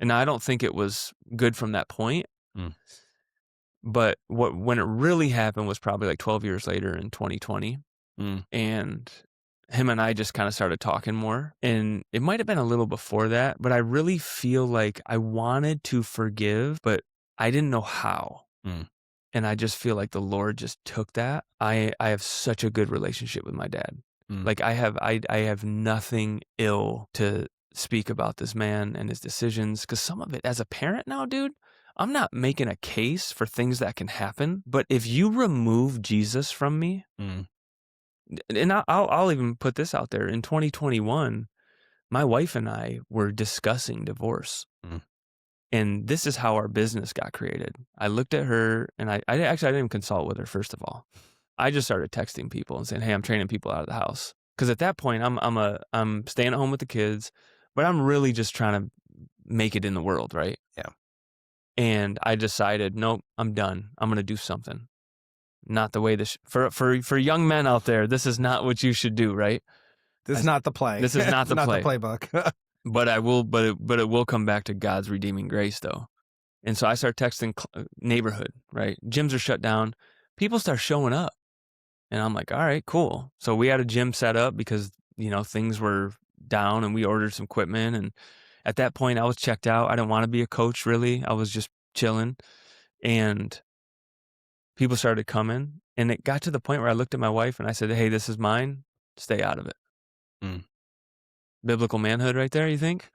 And I don't think it was good from that point. Mm. But when it really happened was probably like 12 years later in 2020. Mm. And him and I just kind of started talking more. And it might have been a little before that, but I really feel like I wanted to forgive, but I didn't know how. Mm. And I just feel like the Lord just took that. I have such a good relationship with my dad. Mm. Like I have nothing ill to speak about this man and his decisions, because some of it as a parent now, dude, I'm not making a case for things that can happen, but if you remove Jesus from me, Mm. and I'll even put this out there, in 2021, my wife and I were discussing divorce. Mm. And this is how our business got created. I looked at her and I didn't even consult with her, first of all. I just started texting people and saying, "Hey, I'm training people out of the house." Because at that point, I'm staying at home with the kids, but I'm really just trying to make it in the world, right? Yeah. And I decided, nope, I'm done. I'm going to do something. Not the way this for young men out there. This is not what you should do, right? This is not the play. This is not the not play. the playbook. But I will. But it will come back to God's redeeming grace, though. And so I start texting neighborhood, right? Gyms are shut down. People start showing up. And I'm like, all right, cool. So we had a gym set up because, things were down, and we ordered some equipment. And at that point I was checked out. I didn't want to be a coach, really. I was just chilling. And people started coming. And it got to the point where I looked at my wife and I said, "Hey, this is mine. Stay out of it." Mm. Biblical manhood right there, you think?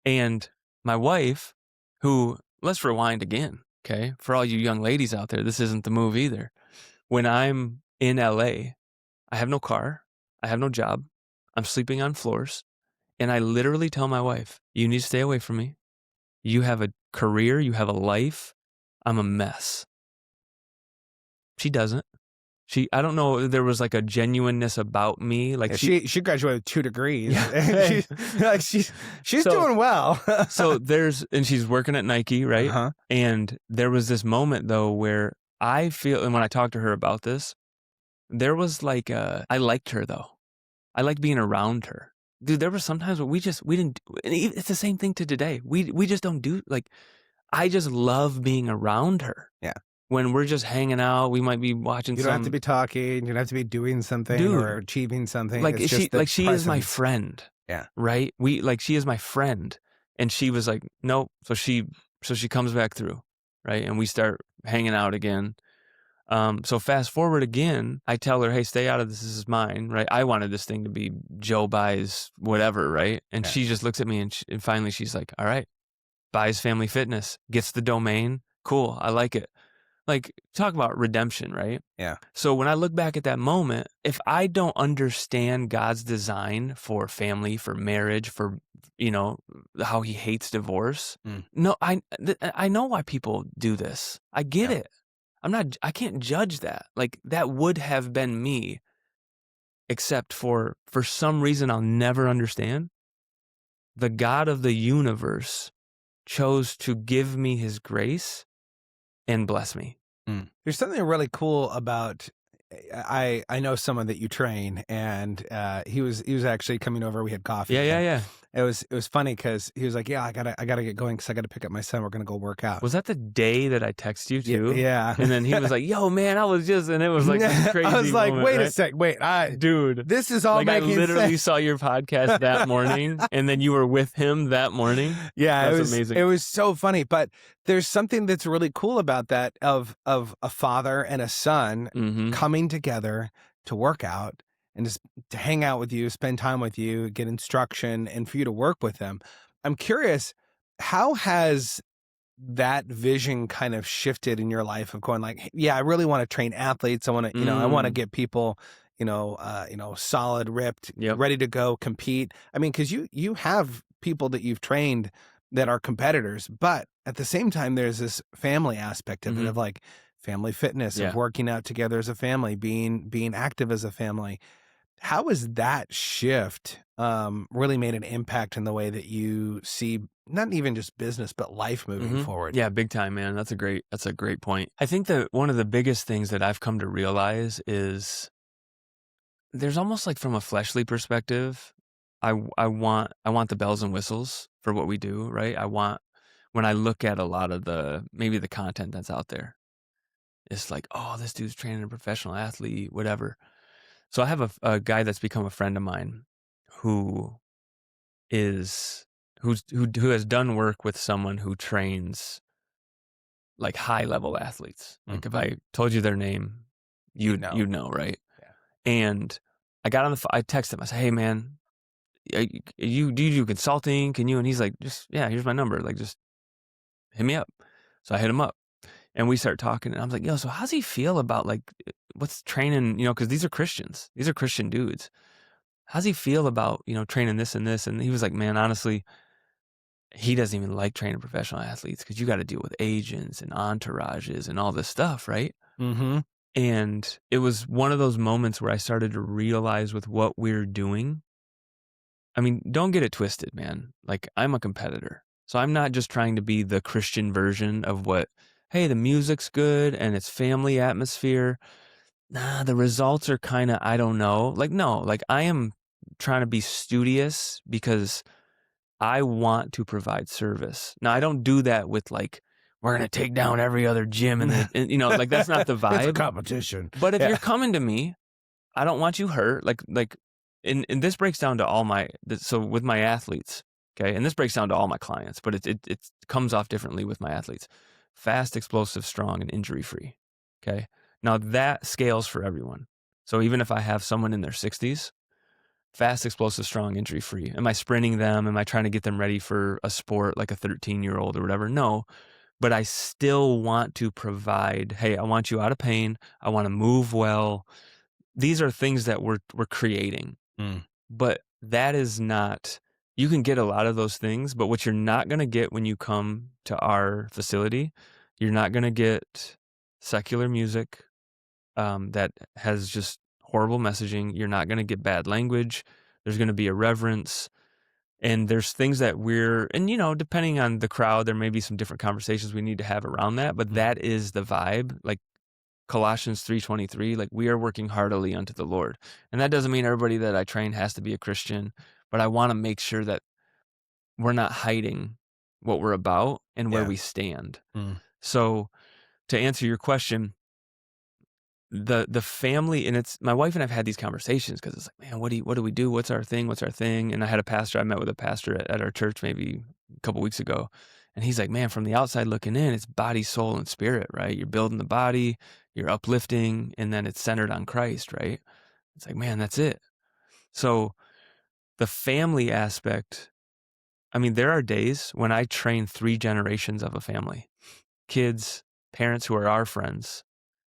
And my wife, who, let's rewind again, okay? For all you young ladies out there, this isn't the move either. When I'm in LA, I have no car, I have no job, I'm sleeping on floors, and I literally tell my wife, "You need to stay away from me. You have a career, you have a life. I'm a mess." She doesn't. I don't know, there was like a genuineness about me. Like Yeah, she graduated with 2 degrees. Yeah. she's doing well. So and she's working at Nike, right? Uh-huh. And there was this moment though where I feel, and when I talked to her about this, there was like I liked her though. I liked being around her. Dude, there were sometimes where we didn't do, and it's the same thing to today. We just don't do, like, I just love being around her. Yeah. When we're just hanging out, we might be watching You don't have to be talking. You don't have to be doing something or achieving something. Like, it's just the she is my presence. friend. Yeah. Right? She is my friend. And she was like, nope. So she comes back through, right? And we start hanging out again. So fast forward again, I tell her, "Hey, stay out of this. This is mine," right? I wanted this thing to be Joe buys whatever, right? And she just looks at me and finally she's like, "All right, buys Family Fitness, gets the domain. Cool. I like it." Like, talk about redemption, right? Yeah. So when I look back at that moment, if I don't understand God's design for family, for marriage, for, how he hates divorce, no, I know why people do this. I get it. I can't judge that. Like, that would have been me, except for some reason I'll never understand. The God of the universe chose to give me his grace and bless me. There's something really cool about, I know someone that you train, and he was actually coming over. We had coffee. Yeah. It was funny because he was like, "Yeah, I gotta get going because I gotta pick up my son. We're gonna go work out." Was that the day that I text you too? Yeah. And then he was like, "Yo, man, I was just," and it was like this crazy. I was like, moment, "Wait right? a sec, wait, Dude, this is all like, I making literally sense." saw your podcast that morning, and then you were with him that morning. Yeah, That's amazing. It was so funny, but there's something that's really cool about that of a father and a son coming together to work out and just to hang out with you, spend time with you, get instruction, and for you to work with them. I'm curious, how has that vision kind of shifted in your life of going like, yeah, I really want to train athletes. I want to, I want to get people, solid, ripped, ready to go compete. I mean, because you have people that you've trained that are competitors, but at the same time, there's this family aspect of it, of like family fitness, of working out together as a family, being active as a family. How has that shift really made an impact in the way that you see not even just business, but life moving forward? Yeah, big time, man. That's a great point. I think that one of the biggest things that I've come to realize is there's almost like, from a fleshly perspective, I want the bells and whistles for what we do, right? I want when I look at a lot of maybe the content that's out there. It's like, "Oh, this dude's training a professional athlete," whatever. So I have a guy that's become a friend of mine who is who has done work with someone who trains, like, high level athletes. Mm. Like, if I told you their name, You you'd know. know, right? Yeah. And I got on the I texted him. I said, "Hey, man, do you do consulting? Can you?" And he's like, "Just yeah, here's my number. Like, just hit me up." So I hit him up, and we start talking. And I was like, "Yo, so how's he feel about like what's training? You know, because these are Christians. These are Christian dudes. How's he feel about training this and this?" And he was like, "Man, honestly, he doesn't even like training professional athletes because you got to deal with agents and entourages and all this stuff, right?" Mm-hmm. And it was one of those moments where I started to realize with what we're doing. I mean, don't get it twisted, man. Like, I'm a competitor. So I'm not just trying to be the Christian version of what, hey, the music's good and it's family atmosphere. Nah, the results are kind of, I don't know. Like, no, like I am trying to be studious because I want to provide service. Now, I don't do that with like, we're going to take down every other gym like that's not the It's a vibe. competition. But if Yeah. you're coming to me, I don't want you hurt. And this breaks down to all so with my athletes, okay, and this breaks down to all my clients, but it comes off differently with my athletes. Fast, explosive, strong, and injury free. Okay, now that scales for everyone. So even if I have someone in their 60s, fast, explosive, strong, injury free. Am I sprinting them? Am I trying to get them ready for a sport like a 13-year-old or whatever? No, but I still want to provide. Hey, I want you out of pain. I want to move well. These are things that we're creating. Mm. But that is not, you can get a lot of those things, but what you're not going to get when you come to our facility, you're not going to get secular music that has just horrible messaging. You're not going to get bad language. There's going to be a reverence. And there's things that and depending on the crowd, there may be some different conversations we need to have around that, but that is the vibe. Like, Colossians 3:23, like we are working heartily unto the Lord. And that doesn't mean everybody that I train has to be a Christian, but I want to make sure that we're not hiding what we're about and where Yeah. we stand. Mm. So to answer your question, the family, and it's my wife and I've had these conversations because it's like, man, what do we do? What's our thing? What's our thing? And I met with a pastor at our church maybe a couple weeks ago. And he's like, man, from the outside looking in, it's body, soul, and spirit, right? You're building the body, you're uplifting, and then it's centered on Christ, right? It's like, man, that's it. So the family aspect, I mean, there are days when I train 3 generations of a family, kids, parents who are our friends,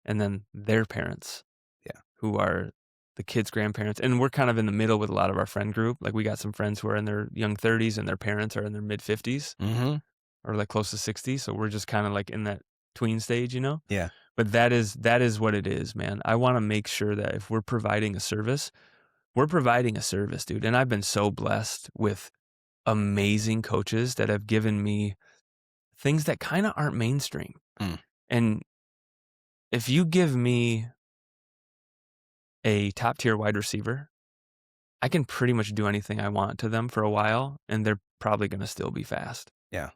and then their parents, Yeah. who are the kids' grandparents. And we're kind of in the middle with a lot of our friend group. Like, we got some friends who are in their young 30s and their parents are in their mid 50s Mm-hmm. or like close to 60. So we're just kind of like in that tween stage, Yeah. But that is what it is, man. I want to make sure that if we're providing a service, we're providing a service, dude. And I've been so blessed with amazing coaches that have given me things that kind of aren't mainstream. Mm. And if you give me a top tier wide receiver, I can pretty much do anything I want to them for a while, and they're probably going to still be fast. Yeah.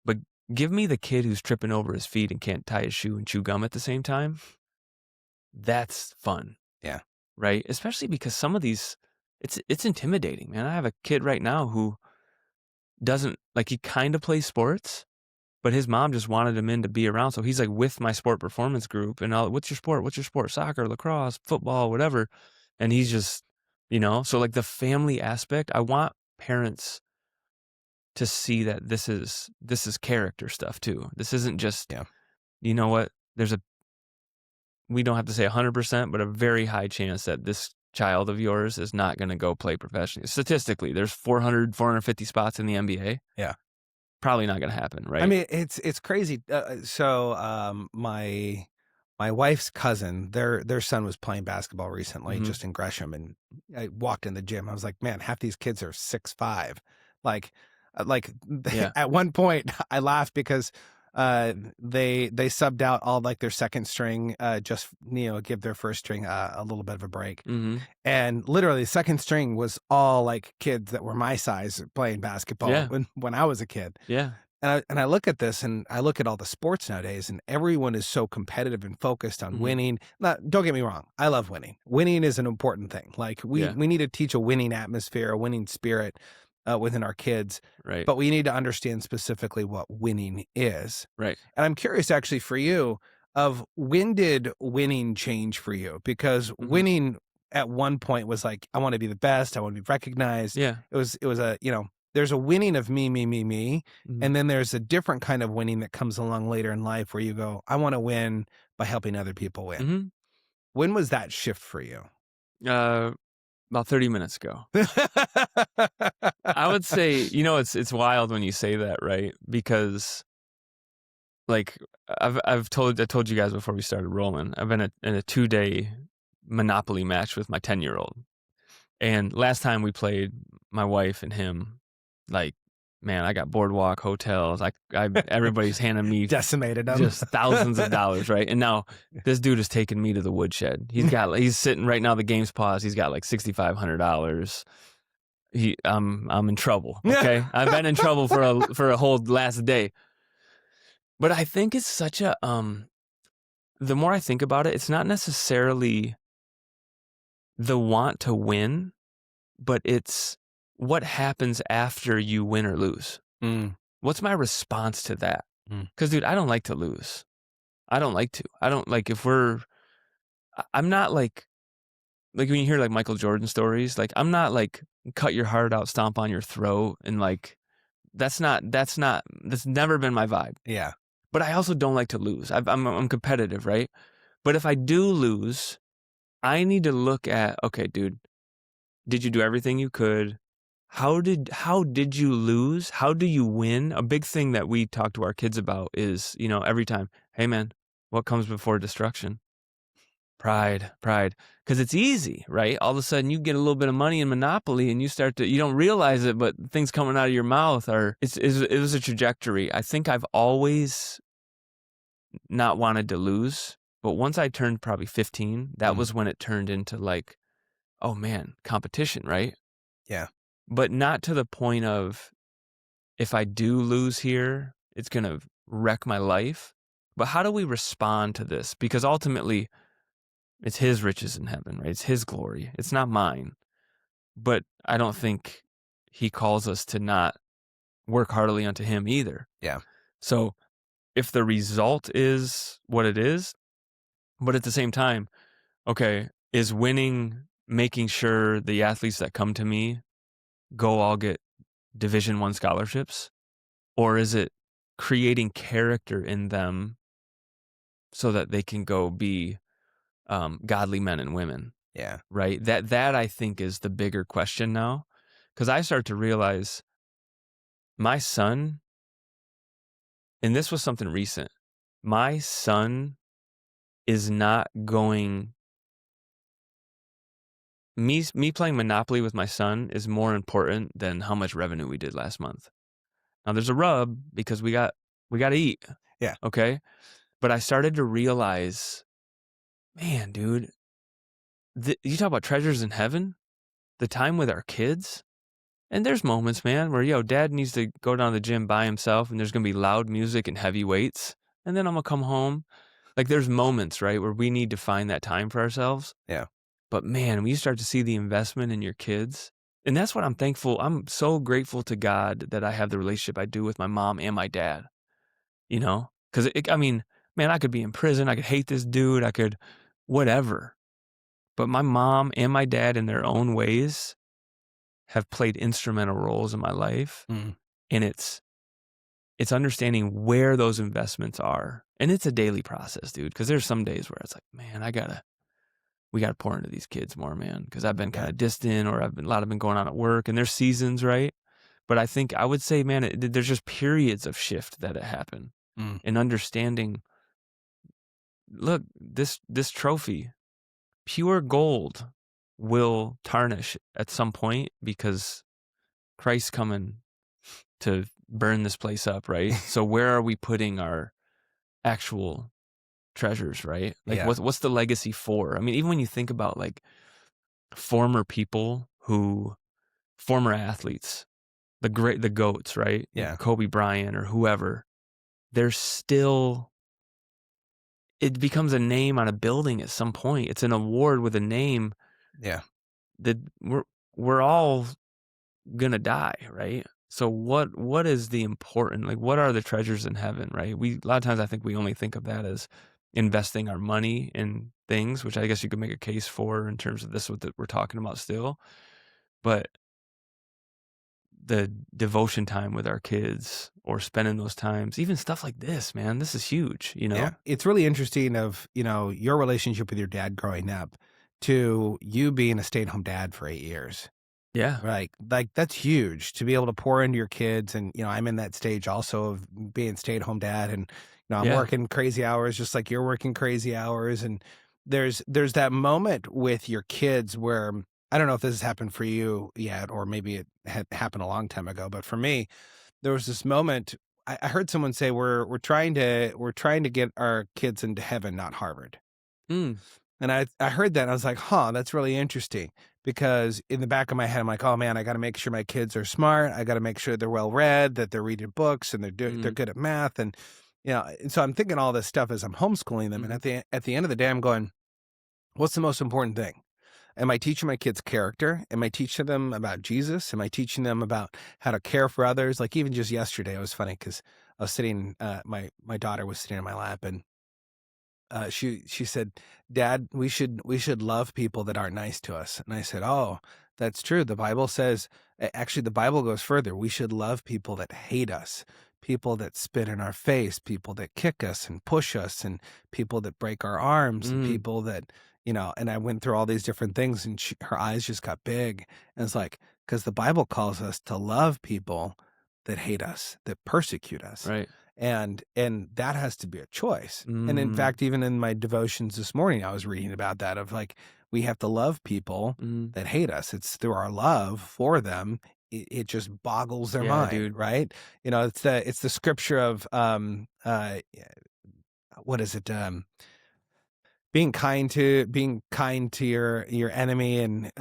But give me the kid who's tripping over his feet and can't tie his shoe and chew gum at the same time. That's fun. Yeah. Right? Especially because some of these, it's intimidating, man. I have a kid right now who doesn't, like, he kind of plays sports, but his mom just wanted him in to be around. So he's like with my sport performance group and what's your sport? What's your sport? Soccer, lacrosse, football, whatever. And he's just, so like the family aspect, I want parents to see that this is character stuff too. This isn't just, Yeah. you know what? We don't have to say 100%, but a very high chance that this child of yours is not going to go play professionally. Statistically, there's 450 spots in the NBA. Yeah. Probably not going to happen, right? I mean, it's crazy. My wife's cousin, their son was playing basketball recently, Mhm. just in Gresham, and I walked in the gym. I was like, man, half these kids are 6'5". Like Yeah. at one point, I laughed because they subbed out all like their second string, just give their first string a little bit of a break. Mm-hmm. And literally, second string was all like kids that were my size playing basketball Yeah. when I was a kid. Yeah. And I look at this and I look at all the sports nowadays, and everyone is so competitive and focused on Mhm. winning. Not, don't get me wrong. I love winning. Winning is an important thing. Like Yeah. we need to teach a winning atmosphere, a winning spirit within our kids, Right. but we need to understand specifically what winning is. Right. And I'm curious actually for you of when did winning change for you? Because Mhm. winning at one point was like, I want to be the best. I want to be recognized. Yeah. It was a, there's a winning of me, me, me, me. Mhm. And then there's a different kind of winning that comes along later in life where you go, I want to win by helping other people win. Mhm. When was that shift for you? Uh, about 30 minutes ago. I would say, it's wild when you say that, right? Because like I told you guys before we started rolling, I've been in a 2-day Monopoly match with my 10-year-old. And last time we played, my wife and him, like, man, I got boardwalk hotels. Everybody's handing me Decimated them. just thousands of dollars, right? And now this dude is taking me to the woodshed. He's sitting right now. The game's paused. He's got like $6,500. I'm in trouble. Okay, I've been in trouble for a whole last day. But I think it's such a the more I think about it, it's not necessarily the want to win, but it's what happens after you win or lose. Mm, What's my response to that? mm. Because, dude, I don't like to lose. I don't like to. I don't like if we're. I'm not like when you hear like Michael Jordan stories. Like I'm not like cut your heart out, stomp on your throat, and like that's never been my vibe. Yeah. But I also don't like to lose. I'm competitive, right? But if I do lose, I need to look at, okay, dude, did you do everything you could? How did you lose? How do you win? A big thing that we talk to our kids about is, every time, hey man, what comes before destruction? Pride. Because it's easy, right? All of a sudden you get a little bit of money in Monopoly and you don't realize it, but things coming out of your mouth it was a trajectory. I think I've always not wanted to lose, but once I turned probably 15, that Mm. was when it turned into like, oh man, competition, right? Yeah. But not to the point of if I do lose here, it's going to wreck my life. But how do we respond to this? Because ultimately, it's his riches in heaven, right? It's his glory. It's not mine. But I don't think he calls us to not work heartily unto him either. Yeah. So if the result is what it is, but at the same time, okay, is winning making sure the athletes that come to me go all get Division I scholarships? Or is it creating character in them so that they can go be godly men and women, Yeah. right? That I think is the bigger question now, because I start to realize my son, and this was something recent, my son is not going. Me playing Monopoly with my son is more important than how much revenue we did last month. Now there's a rub because we got to eat, Yeah. okay? But I started to realize, man, dude, you talk about treasures in heaven, the time with our kids. And there's moments, man, where, dad needs to go down to the gym by himself and there's going to be loud music and heavy weights. And then I'm going to come home. Like there's moments, right, where we need to find that time for ourselves. Yeah. But man, when you start to see the investment in your kids, and that's what I'm thankful. I'm so grateful to God that I have the relationship I do with my mom and my dad, because I mean, man, I could be in prison. I could hate this dude. I could whatever. But my mom and my dad in their own ways have played instrumental roles in my life. Mm. And it's understanding where those investments are. And it's a daily process, dude, because there's some days where it's like, man, we gotta pour into these kids more, man, because I've been kind of distant or a lot have been going on at work and there's seasons, right? But I think I would say, man, there's just periods of shift that happen Mm. and understanding, look, this trophy, pure gold, will tarnish at some point because Christ's coming to burn this place up, right? So where are we putting our actual treasures, right? Like Yeah. what's the legacy for? I mean, even when you think about like former athletes, the GOATs, right? Yeah. Kobe Bryant or whoever, they're still it becomes a name on a building at some point. It's an award with a name Yeah. that we're all gonna die, right? So what is the important like what are the treasures in heaven, right? We a lot of times I think we only think of that as investing our money in things, which I guess you could make a case for in terms of this what that we're talking about still. But the devotion time with our kids or spending those times, even stuff like this, man, this is huge, you Yeah. know? It's really interesting of, your relationship with your dad growing up to you being a stay-at-home dad for 8 years. Yeah. Right. Like, that's huge to be able to pour into your kids. And, I'm in that stage also of being stay-at-home dad. And, I'm Yeah. working crazy hours just like you're working crazy hours. And there's that moment with your kids where I don't know if this has happened for you yet, or maybe it had happened a long time ago. But for me, there was this moment. I heard someone say we're trying to get our kids into heaven, not Harvard. Mm, And I heard that and I was like, huh, that's really interesting. Because in the back of my head, I'm like, oh man, I got to make sure my kids are smart. I got to make sure they're well read, that they're reading books and they're mm, good at math. And so I'm thinking all this stuff as I'm homeschooling them. And mhm, at the end of the day, I'm going, what's the most important thing? Am I teaching my kids character? Am I teaching them about Jesus? Am I teaching them about how to care for others? Like even just yesterday, it was funny because I was sitting, my daughter was sitting in my lap, and she said, "Dad, we should love people that aren't nice to us." And I said, "Oh, that's true. The Bible says, actually, the Bible goes further. We should love people that hate us, people that spit in our face, people that kick us and push us, and people that break our arms, and mm, people that." And I went through all these different things, and her eyes just got big. And it's like, because the Bible calls us to love people that hate us, that persecute us, right. and that has to be a choice. And in Mm, fact, even in my devotions this morning, I was reading about that of like, we have to love people mm. that hate us. It's through our love for them. It just boggles their Yeah, mind, dude. right? It's the scripture of, what is it? Being kind to your enemy, and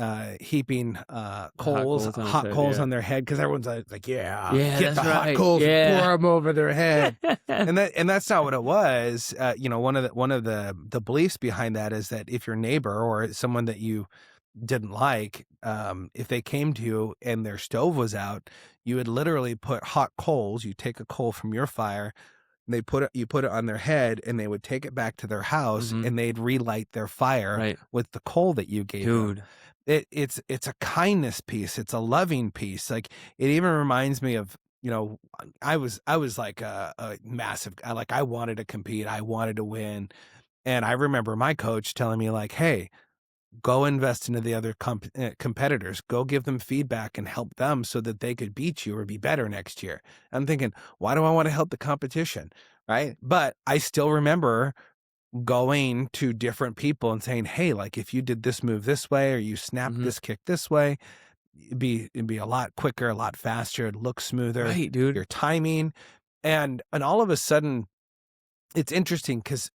heaping Hot coals on his hot head, coals yeah. on their head, because everyone's like, yeah, Yeah, get that's the hot right. coals and pour Yeah. them over their head. And that's not what it was. One of the beliefs behind that is that if your neighbor or someone that you didn't like, if they came to you and their stove was out, you would literally put hot coals. You take a coal from your fire, you put it on their head, and they would take it back to their house, Mhm. and they'd relight their fire Right. with the coal that you gave them. Dude. It's a kindness piece. It's a loving piece. Like, it even reminds me of, I was like a massive, I wanted to compete. I wanted to win. And I remember my coach telling me like, hey, go invest into the other competitors. Go give them feedback and help them so that they could beat you or be better next year. I'm thinking, why do I want to help the competition? Right. But I still remember going to different people and saying, hey, like, if you did this move this way, or you snapped Mhm. this kick this way, it'd be a lot quicker, a lot faster, it'd look smoother, Right, dude. your timing. And all of a sudden, it's interesting because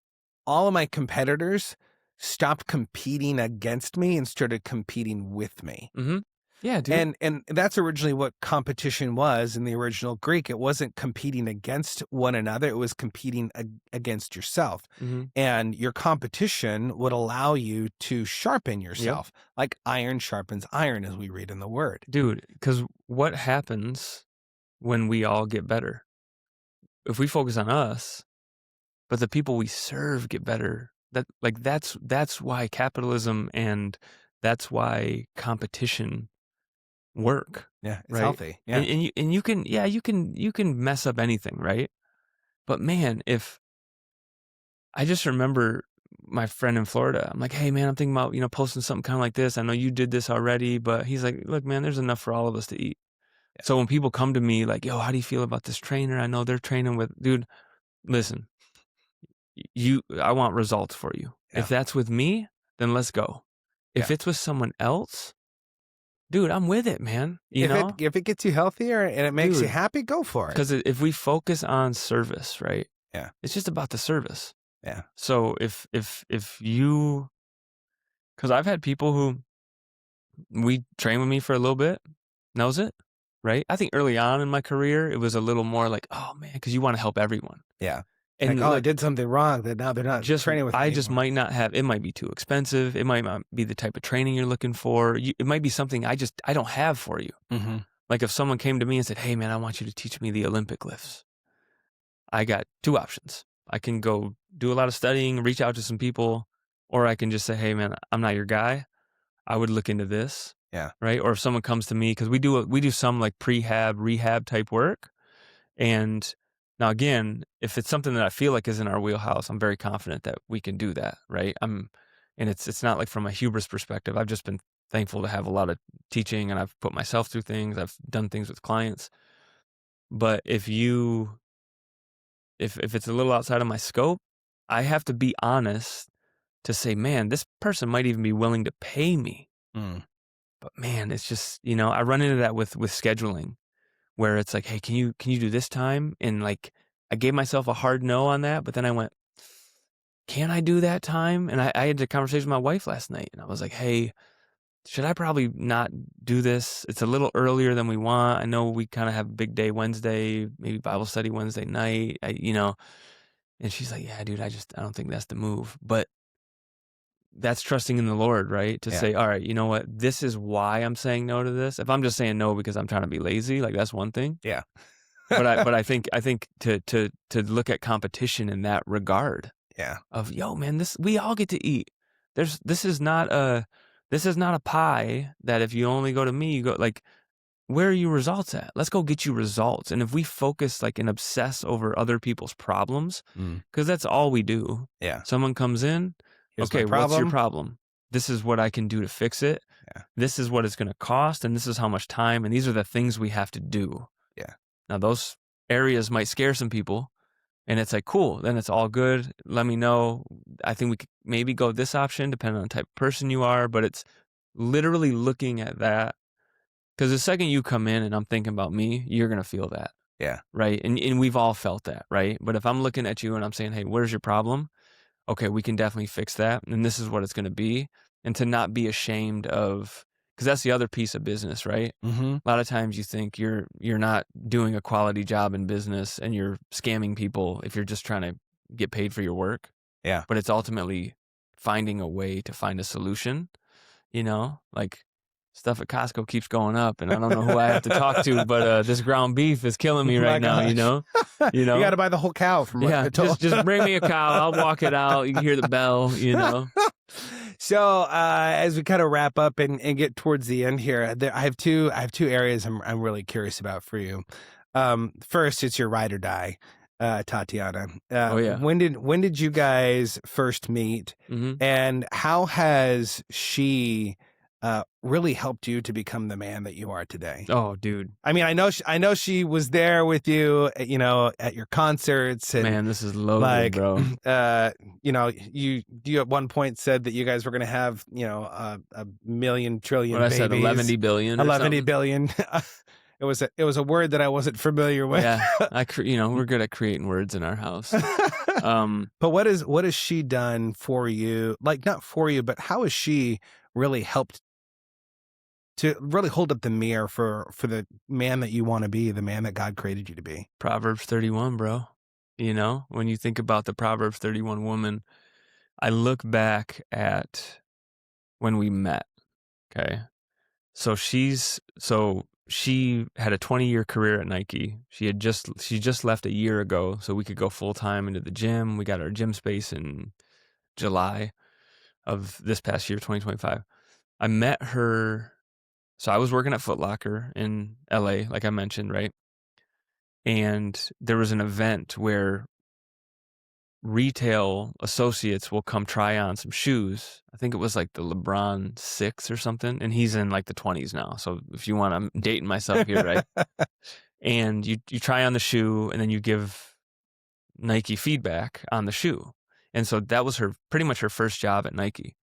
all of my competitors stopped competing against me and started competing with me. Mhm. Yeah, dude. And that's originally what competition was in the original Greek. It wasn't competing against one another, it was competing against yourself. Mhm. And your competition would allow you to sharpen Yep. yourself, like iron sharpens iron, as we read in the word. Dude, because what happens when we all get better? If we focus on us, but the people we serve get better, that's why capitalism and that's why competition work, Yeah, it's right? healthy. And Yeah. you can yeah, you can mess up anything, right? But man, if I just remember my friend in Florida, I'm like, "Hey man, I'm thinking about, posting something kinda like this. I know you did this already," but he's like, "Look, man, there's enough for all of us to eat." Yeah. So when people come to me like, "Yo, how do you feel about this trainer? I know they're training with" dude, listen, I want results for you. If Yeah. that's with me, then let's go. If Yeah. it's with someone else, dude, I'm with it, man, If it gets you healthier and it makes you Dude, happy, go for it. because if we focus on service, right, Yeah. it's just about the service. Yeah. So if you, because I've had people who we train with me for a little bit, knows it, right? I think early on in my career, it was a little more like, oh man, because you want to help everyone. Yeah. Like, And oh, I look, did something wrong that now they're not training with me I just anymore. might not have, it might be too expensive. It might not be the type of training you're looking for. It might be something I don't have for you. Mm-hmm. Like if someone came to me and said, hey man, I want you to teach me the Olympic lifts. I got two options. I can go do a lot of studying, reach out to some people, or I can just say, hey man, I'm not your guy. I would look into this. Yeah. Right. Or if someone comes to me, because we do some like rehab type work. And now again, if it's something that I feel like is in our wheelhouse, I'm very confident that we can do that. Right. And it's not like from a hubris perspective. I've just been thankful to have a lot of teaching, and I've put myself through things. I've done things with clients. But if it's a little outside of my scope, I have to be honest to say, man, this person might even be willing to pay me. Mm. But man, it's just, I run into that with scheduling, where it's like, hey, can you do this time? And like, I gave myself a hard no on that, but then I went, can I do that time? And I had a conversation with my wife last night, and I was like, hey, should I probably not do this? It's a little earlier than we want. I know we kind of have a big day Wednesday, maybe Bible study Wednesday night, and she's like, yeah, dude, I don't think that's the move. But that's trusting in the Lord, right? To Yeah. say, all right, you know what? This is why I'm saying no to this. If I'm just saying no because I'm trying to be lazy, like that's one thing. Yeah. But I think to look at competition in that regard Yeah. of, yo, man, we all get to eat. This is not a pie that if you only go to me, you go like, where are your results at? Let's go get you results. And if we focus like and obsess over other people's problems, Mm. because that's all we do. Yeah. Someone comes in, Here's my okay, what's your problem. problem? This is what I can do to fix it. Yeah. This is what it's going to cost, and this is how much time, and these are the things we have to do. Yeah. Now, those areas might scare some people, and it's like, cool, then it's all good. Let me know. I think we could maybe go this option, depending on the type of person you are, but it's literally looking at that. Because the second you come in and I'm thinking about me, you're going to feel that. Yeah. Right? And we've all felt that, right? But if I'm looking at you and I'm saying, hey, where's your problem? Okay, we can definitely fix that. And this is what it's going to be. And to not be ashamed of, because that's the other piece of business, right? Mm-hmm. A lot of times you think you're not doing a quality job in business and you're scamming people if you're just trying to get paid for your work. Yeah. But it's ultimately finding a way to find a solution, like stuff at Costco keeps going up, and I don't know who I have to talk to, but this ground beef is killing me right now, You got to buy the whole cow from just bring me a cow. I'll walk it out. You can hear the bell, So as we kind of wrap up and get towards the end here, I have two areas I'm really curious about for you. First, it's your ride or die, Tatiana. Oh yeah. When did you guys first meet, Mm-hmm. and how has she really helped you to become the man that you are today? Oh, dude. I mean, I know she was there with you, at your concerts. And man, this is loaded, bro. You at one point said that you guys were going to have, a million trillion What babies. I said, 11 billion. 11 billion. It was a word that I wasn't familiar with. Yeah, we're good at creating words in our house. But what has she done for you? Like, not for you, but how has she really helped to really hold up the mirror for the man that you want to be, the man that God created you to be? Proverbs 31, bro. When you think about the Proverbs 31 woman, I look back at when we met. Okay. So she had a 20-year career at Nike. She just left a year ago, so we could go full time into the gym. We got our gym space in July of this past year, 2025. I met her. So I was working at Foot Locker in LA, like I mentioned, right? And there was an event where retail associates will come try on some shoes. I think it was like the LeBron 6 or something. And he's in like the 20s now. So if you want, I'm dating myself here, right? And you try on the shoe and then you give Nike feedback on the shoe. And so that was pretty much her first job at Nike.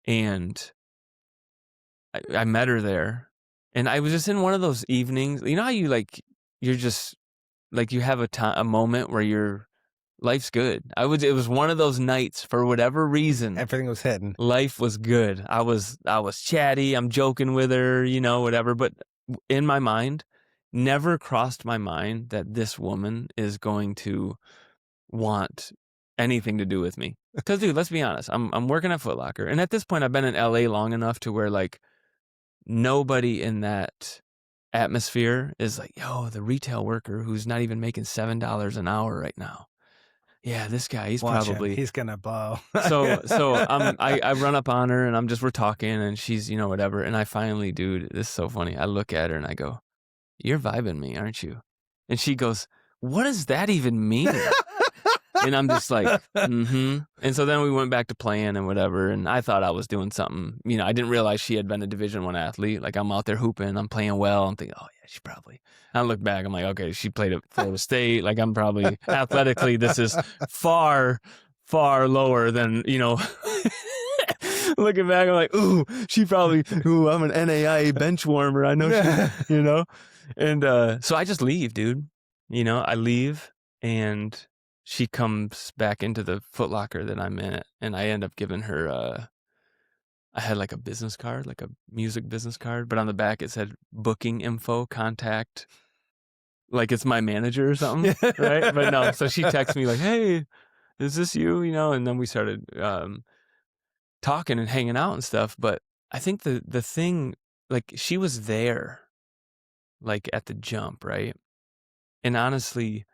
And I met her there, and I was just in one of those evenings. You know how you're just like, you have a moment where life's good. It was one of those nights, for whatever reason. Everything was hitting. Life was good. I was chatty. I'm joking with her, whatever. But in my mind, never crossed my mind that this woman is going to want anything to do with me. Because, dude, let's be honest. I'm working at Foot Locker, and at this point, I've been in LA long enough to where like nobody in that atmosphere is like, yo, the retail worker who's not even making $7 an hour right now. Yeah, this guy, he's Watch him. probably He's gonna blow. I run up on her and we're talking and she's, whatever. And I finally, dude, this is so funny. I look at her and I go, "You're vibing me, aren't you?" And she goes, "What does that even mean?" And I'm just like, mm-hmm. And so then we went back to playing and whatever. And I thought I was doing something. I didn't realize she had been a Division I athlete. Like I'm out there hooping, I'm playing well. I'm thinking, oh yeah, she probably. I look back, I'm like, okay, she played at Florida State. Like I'm probably athletically, this is far, far lower than, looking back, I'm like, ooh, I'm an NAIA bench warmer. I know she. And so I just leave, dude. I leave and she comes back into the Foot Locker that I'm in, and I end up giving her, I had like a business card, like a music business card, but on the back it said booking info, contact, like it's my manager or something, right? But no, so she texts me like, "Hey, is this you?" And then we started talking and hanging out and stuff. But I think the thing, like she was there, like at the jump, right? And honestly,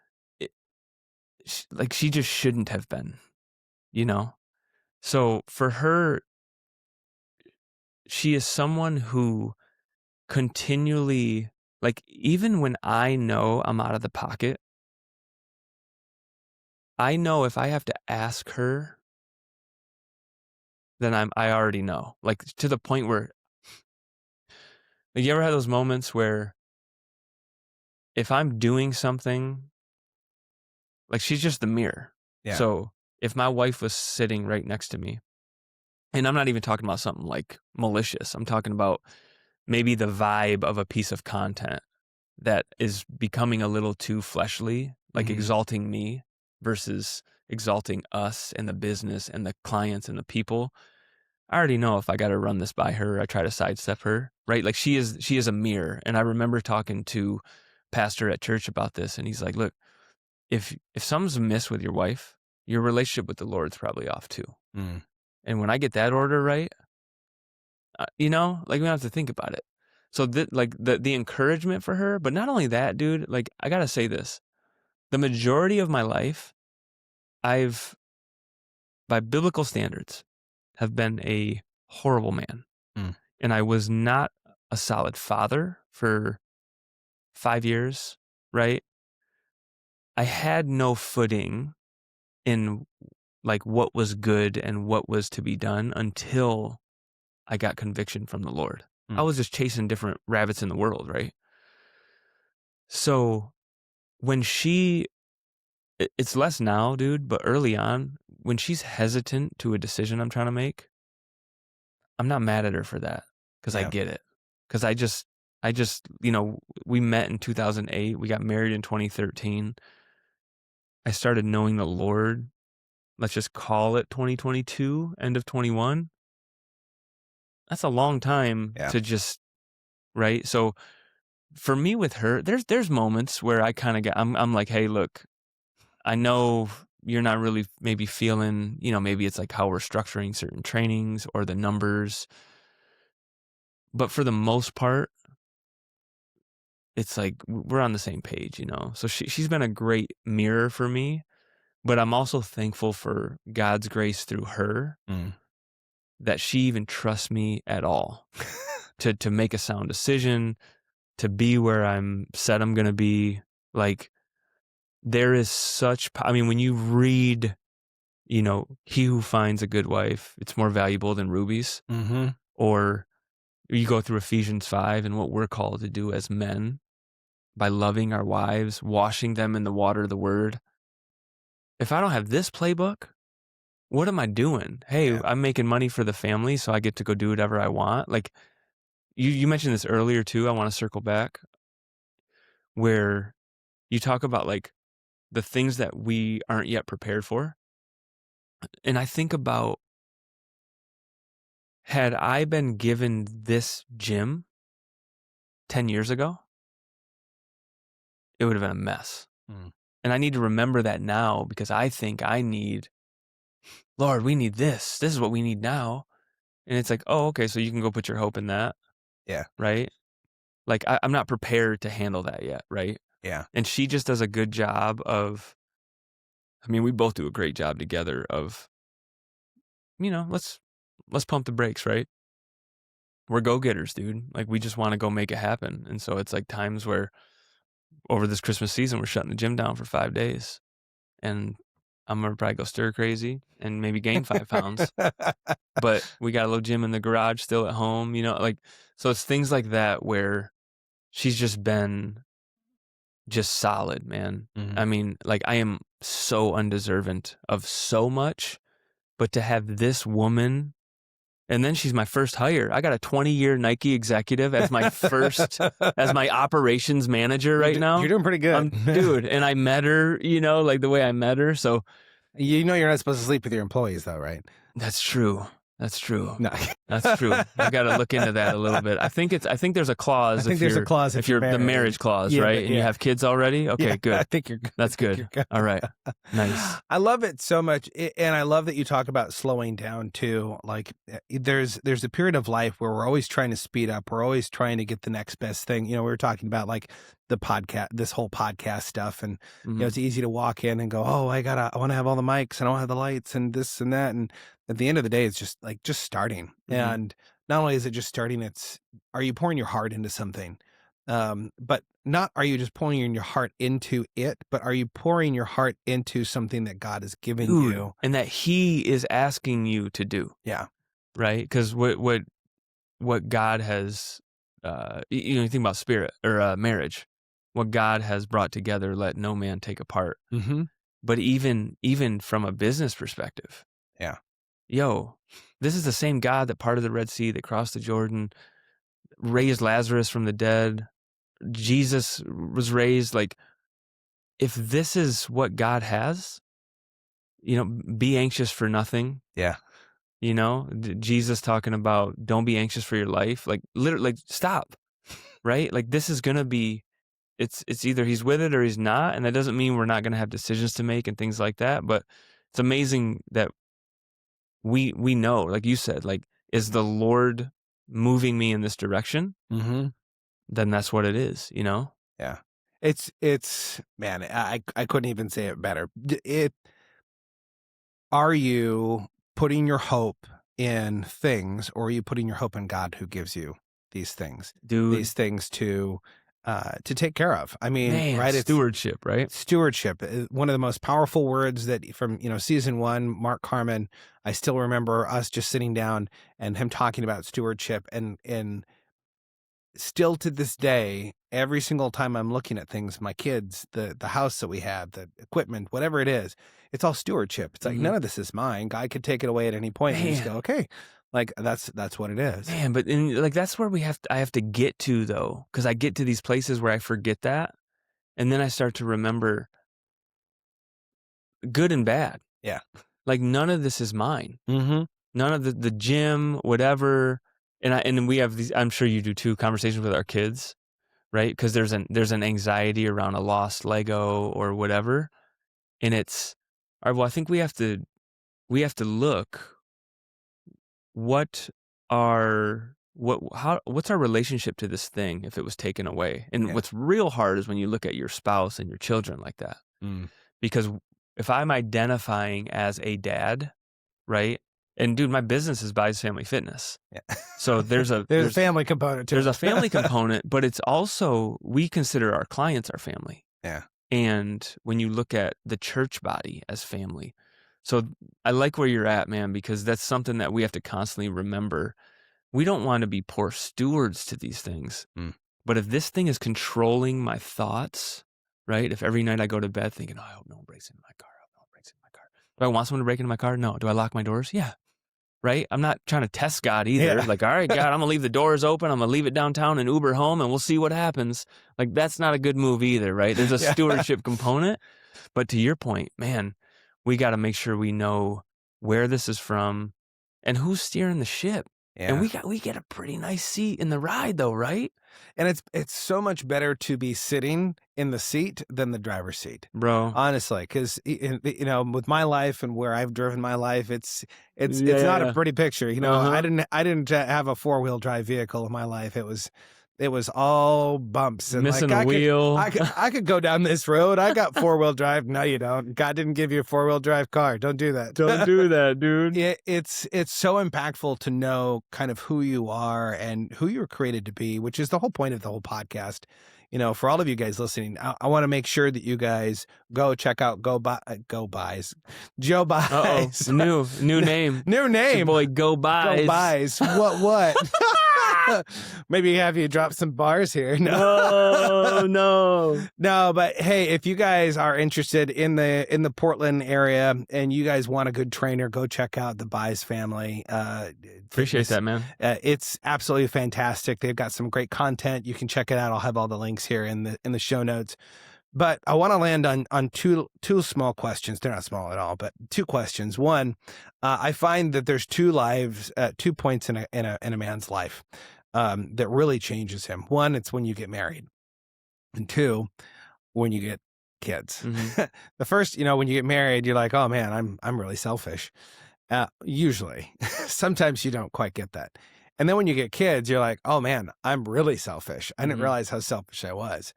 she just shouldn't have been, you know? So for her, she is someone who continually, like, even when I know I'm out of the pocket, I know if I have to ask her, then I already know. Like to the point where, like, you ever had those moments where if I'm doing something, like she's just the mirror. Yeah. So if my wife was sitting right next to me, and I'm not even talking about something like malicious, I'm talking about maybe the vibe of a piece of content that is becoming a little too fleshly, like exalting me versus exalting us and the business and the clients and the people. I already know if I got to run this by her, I try to sidestep her, right? Like she is a mirror. And I remember talking to pastor at church about this, and he's like, "Look, if something's amiss with your wife, your relationship with the Lord's probably off too." Mm. And when I get that order right, like we don't have to think about it. So the encouragement for her, but not only that, dude, like I got to say this, the majority of my life, I've, by biblical standards, have been a horrible man. Mm. And I was not a solid father for 5 years, right? I had no footing in like what was good and what was to be done until I got conviction from the Lord. I was just chasing different rabbits in the world, right? So when it's less now, dude, but early on, when she's hesitant to a decision I'm trying to make, I'm not mad at her for that because I get it. Because I just, we met in 2008. We got married in 2013. I started knowing the Lord. Let's just call it 2022, end of 21. That's a long time to just, right? So for me with her, there's moments where I kind of get, I'm like, "Hey, look, I know you're not really maybe feeling, maybe it's like how we're structuring certain trainings or the numbers. But for the most part, it's like we're on the same page, So she's been a great mirror for me, but I'm also thankful for God's grace through her that she even trusts me at all to make a sound decision, to be where I'm said I'm going to be. Like there is such, when you read, he who finds a good wife, it's more valuable than rubies. Mm-hmm. Or you go through Ephesians 5 and what we're called to do as men by loving our wives, washing them in the water of the word. If I don't have this playbook, what am I doing? Hey, I'm making money for the family, so I get to go do whatever I want. Like you mentioned this earlier too. I want to circle back where you talk about like the things that we aren't yet prepared for. And I think about, had I been given this gym 10 years ago, it would have been a mess. Mm. And I need to remember that now because I think I need, Lord, we need this. This is what we need now. And it's like, oh, okay, so you can go put your hope in that, Yeah. right? Like, I'm not prepared to handle that yet, right? Yeah. And she just does a good job of, I mean, we both do a great job together of, let's pump the brakes, right? We're go-getters, dude. Like, we just want to go make it happen. And so it's like times where over this Christmas season, we're shutting the gym down for 5 days. And I'm going to probably go stir crazy and maybe gain 5 pounds. But we got a little gym in the garage still at home, so it's things like that where she's just been just solid, man. Mhm. I mean, like, I am so undeserving of so much, but to have this woman, and then she's my first hire. I got a 20-year Nike executive as my as my operations manager right now. You're doing pretty good. Dude, and I met her, like the way I met her. So You know you're not supposed to sleep with your employees, though, right? that's true. That's true. No. That's true. I've got to look into that a little bit. I think there's a clause. I think there's a clause if you're you're the married. marriage clause, Yeah, right? And you have kids already. Okay, Yeah, good. I think you're good. That's I think good. you're good. All right. Nice. I love it so much, and I love that you talk about slowing down too. Like, there's a period of life where we're always trying to speed up. We're always trying to get the next best thing. We were talking about like the podcast, this whole podcast stuff, and it's easy to walk in and go, oh, I want to have all the mics, and I want to have the lights, and this and that, and at the end of the day, it's just starting. And not only is it just starting, are you pouring your heart into something? But not are you just pouring your heart into it, but are you pouring your heart into something that God has given you? And that He is asking you to do. Yeah. Right? Because what God has, you think about spirit or marriage, what God has brought together, let no man take apart. Mm-hmm. But even from a business perspective, yeah, this is the same God that parted the Red Sea, that crossed the Jordan, raised Lazarus from the dead. Jesus was raised. Like, if this is what God has, be anxious for nothing. Yeah. Jesus talking about don't be anxious for your life. Like, literally, like, stop, right? Like, this is going to be, it's either He's with it or He's not. And that doesn't mean we're not going to have decisions to make and things like that. But it's amazing that we know, like you said, like, is the Lord moving me in this direction? Mm-hmm. Then that's what it is, Yeah. It's man, I couldn't even say it better. Are you putting your hope in things, or are you putting your hope in God who gives you these things? Dude. These things to take care of. I mean, Man, right? Stewardship, right? Stewardship, one of the most powerful words that from, season 1, Mark Carmen, I still remember us just sitting down and him talking about stewardship, and still to this day, every single time I'm looking at things, my kids, the house that we have, the equipment, whatever it is, it's all stewardship. It's like, none of this is mine. God could take it away at any point. And you just go, okay, like that's what it is. Man, but like, that's where I have to get to, though, because I get to these places where I forget that, and then I start to remember good and bad. Yeah. Like, none of this is mine. Mm-hmm. None of the gym, whatever. And we have these, I'm sure you do too, conversations with our kids, right? Because there's an anxiety around a lost Lego or whatever. And it's, all right, well, I think we have to look, what's our relationship to this thing if it was taken away? And what's real hard is when you look at your spouse and your children like that. Because if I'm identifying as a dad, right? And dude, my business is Buys Family Fitness. Yeah. So there's a family component too. There's a family component, but it's also, we consider our clients our family. Yeah. And when you look at the church body as family. So I like where you're at, man, because that's something that we have to constantly remember. We don't want to be poor stewards to these things. But if this thing is controlling my thoughts, right? If every night I go to bed thinking, oh, I hope no one breaks into my car. I hope no one breaks into my car. Do I want someone to break into my car? No. Do I lock my doors? Yeah. Right? I'm not trying to test God either. Yeah. Like, all right, God, I'm going to leave the doors open. I'm going to leave it downtown and Uber home, and we'll see what happens. Like, that's not a good move either, right? There's a stewardship component. But to your point, man, we got to make sure we know where this is from and who's steering the ship. Yeah. And we get a pretty nice seat in the ride, though, right? And it's so much better to be sitting in the seat than the driver's seat. bro. Honestly, because with my life and where I've driven my life, it's Yeah, not a yeah. pretty picture. I Uh-huh. didn't have a 4-wheel drive vehicle in my life. It was all bumps and like Missing a wheel. I could go down this road. I got 4-wheel drive. No, you don't. God didn't give you a 4-wheel drive car. Don't do Don't that. do that, dude. It's so impactful to know kind of who you are and who you were created to be, which is the whole point of the whole podcast. For all of you guys listening, I want to make sure that you guys go check out Go Buys, Joe Uh-oh. Buys, New name. new It's your name, boy Go Go Buys. Buys. What? Maybe have you drop some bars here. No, no. No, but hey, if you guys are interested in the Portland area and you guys want a good trainer, go check out the Buys family. Appreciate Fitness. that, man. It's absolutely fantastic. They've got some great content. You can check it out. I'll have all the links here in the show notes. But I want to land on two small questions. They're not small at all, but two questions. One, I find that there's 2 points in a man's life that really changes him. One, it's when you get married, and 2, when you get kids. Mm-hmm. The first, when you get married, you're like, oh man, I'm really selfish. Usually, sometimes you don't quite get that. And then when you get kids, you're like, oh man, I'm really selfish. I didn't Mm-hmm. realize how selfish I was.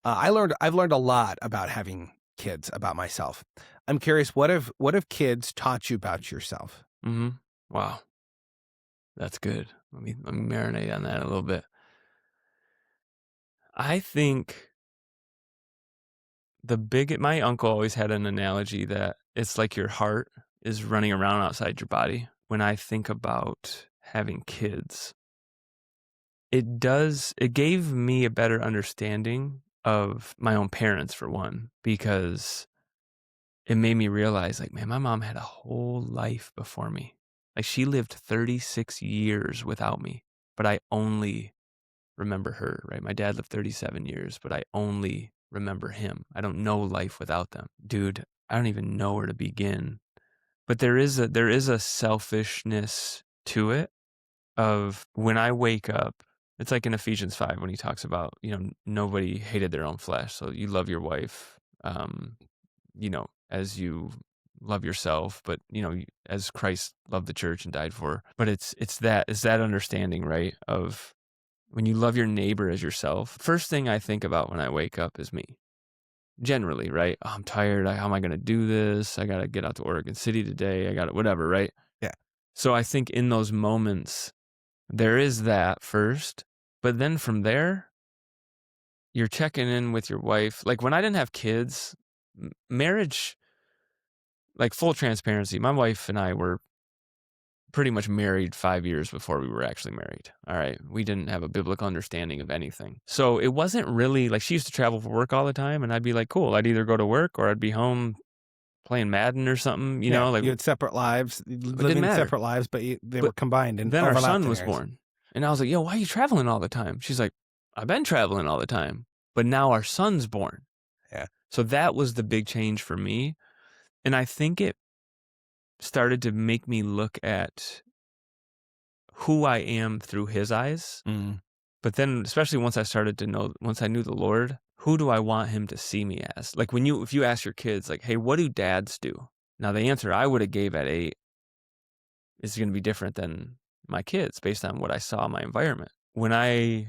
I've learned a lot about having kids, about myself. I'm curious, what have kids taught you about yourself? Mm-hmm. Wow. That's good. Let me marinate on that a little bit. I think my uncle always had an analogy that it's like your heart is running around outside your body. When I think about having kids, it gave me a better understanding of my own parents, for one, because it made me realize, like, man, my mom had a whole life before me. Like, she lived 36 years without me, but I only remember her, right? My dad lived 37 years, but I only remember him. I don't know life without them. Dude, I don't even know where to begin. But there is a selfishness to it of when I wake up. It's like in Ephesians 5 when he talks about, nobody hated their own flesh. So you love your wife, as you love yourself, but, as Christ loved the church and died for her. But it's that understanding, right, of when you love your neighbor as yourself. First thing I think about when I wake up is me. Generally, right? Oh, I'm tired. How am I going to do this? I got to get out to Oregon City today. I got to whatever, right? Yeah. So I think in those moments, there is that first. But then from there, you're checking in with your wife. Like when I didn't have kids, marriage, like full transparency, my wife and I were pretty much married 5 years before we were actually married. All right. We didn't have a biblical understanding of anything. So it wasn't really like she used to travel for work all the time. And I'd be like, cool. I'd either go to work or I'd be home playing Madden or something, like you had separate lives, it didn't living matter. separate lives, but they were combined. And then our son overlapped was in areas. born. And I was like, yo, why are you traveling all the time? She's like, I've been traveling all the time. But now our son's born. Yeah. So that was the big change for me. And I think it started to make me look at who I am through his eyes. Mm. But then, especially once I knew the Lord, who do I want him to see me as? Like if you ask your kids, like, hey, what do dads do? Now the answer I would have gave at 8 is going to be different than my kids based on what I saw in my environment. When I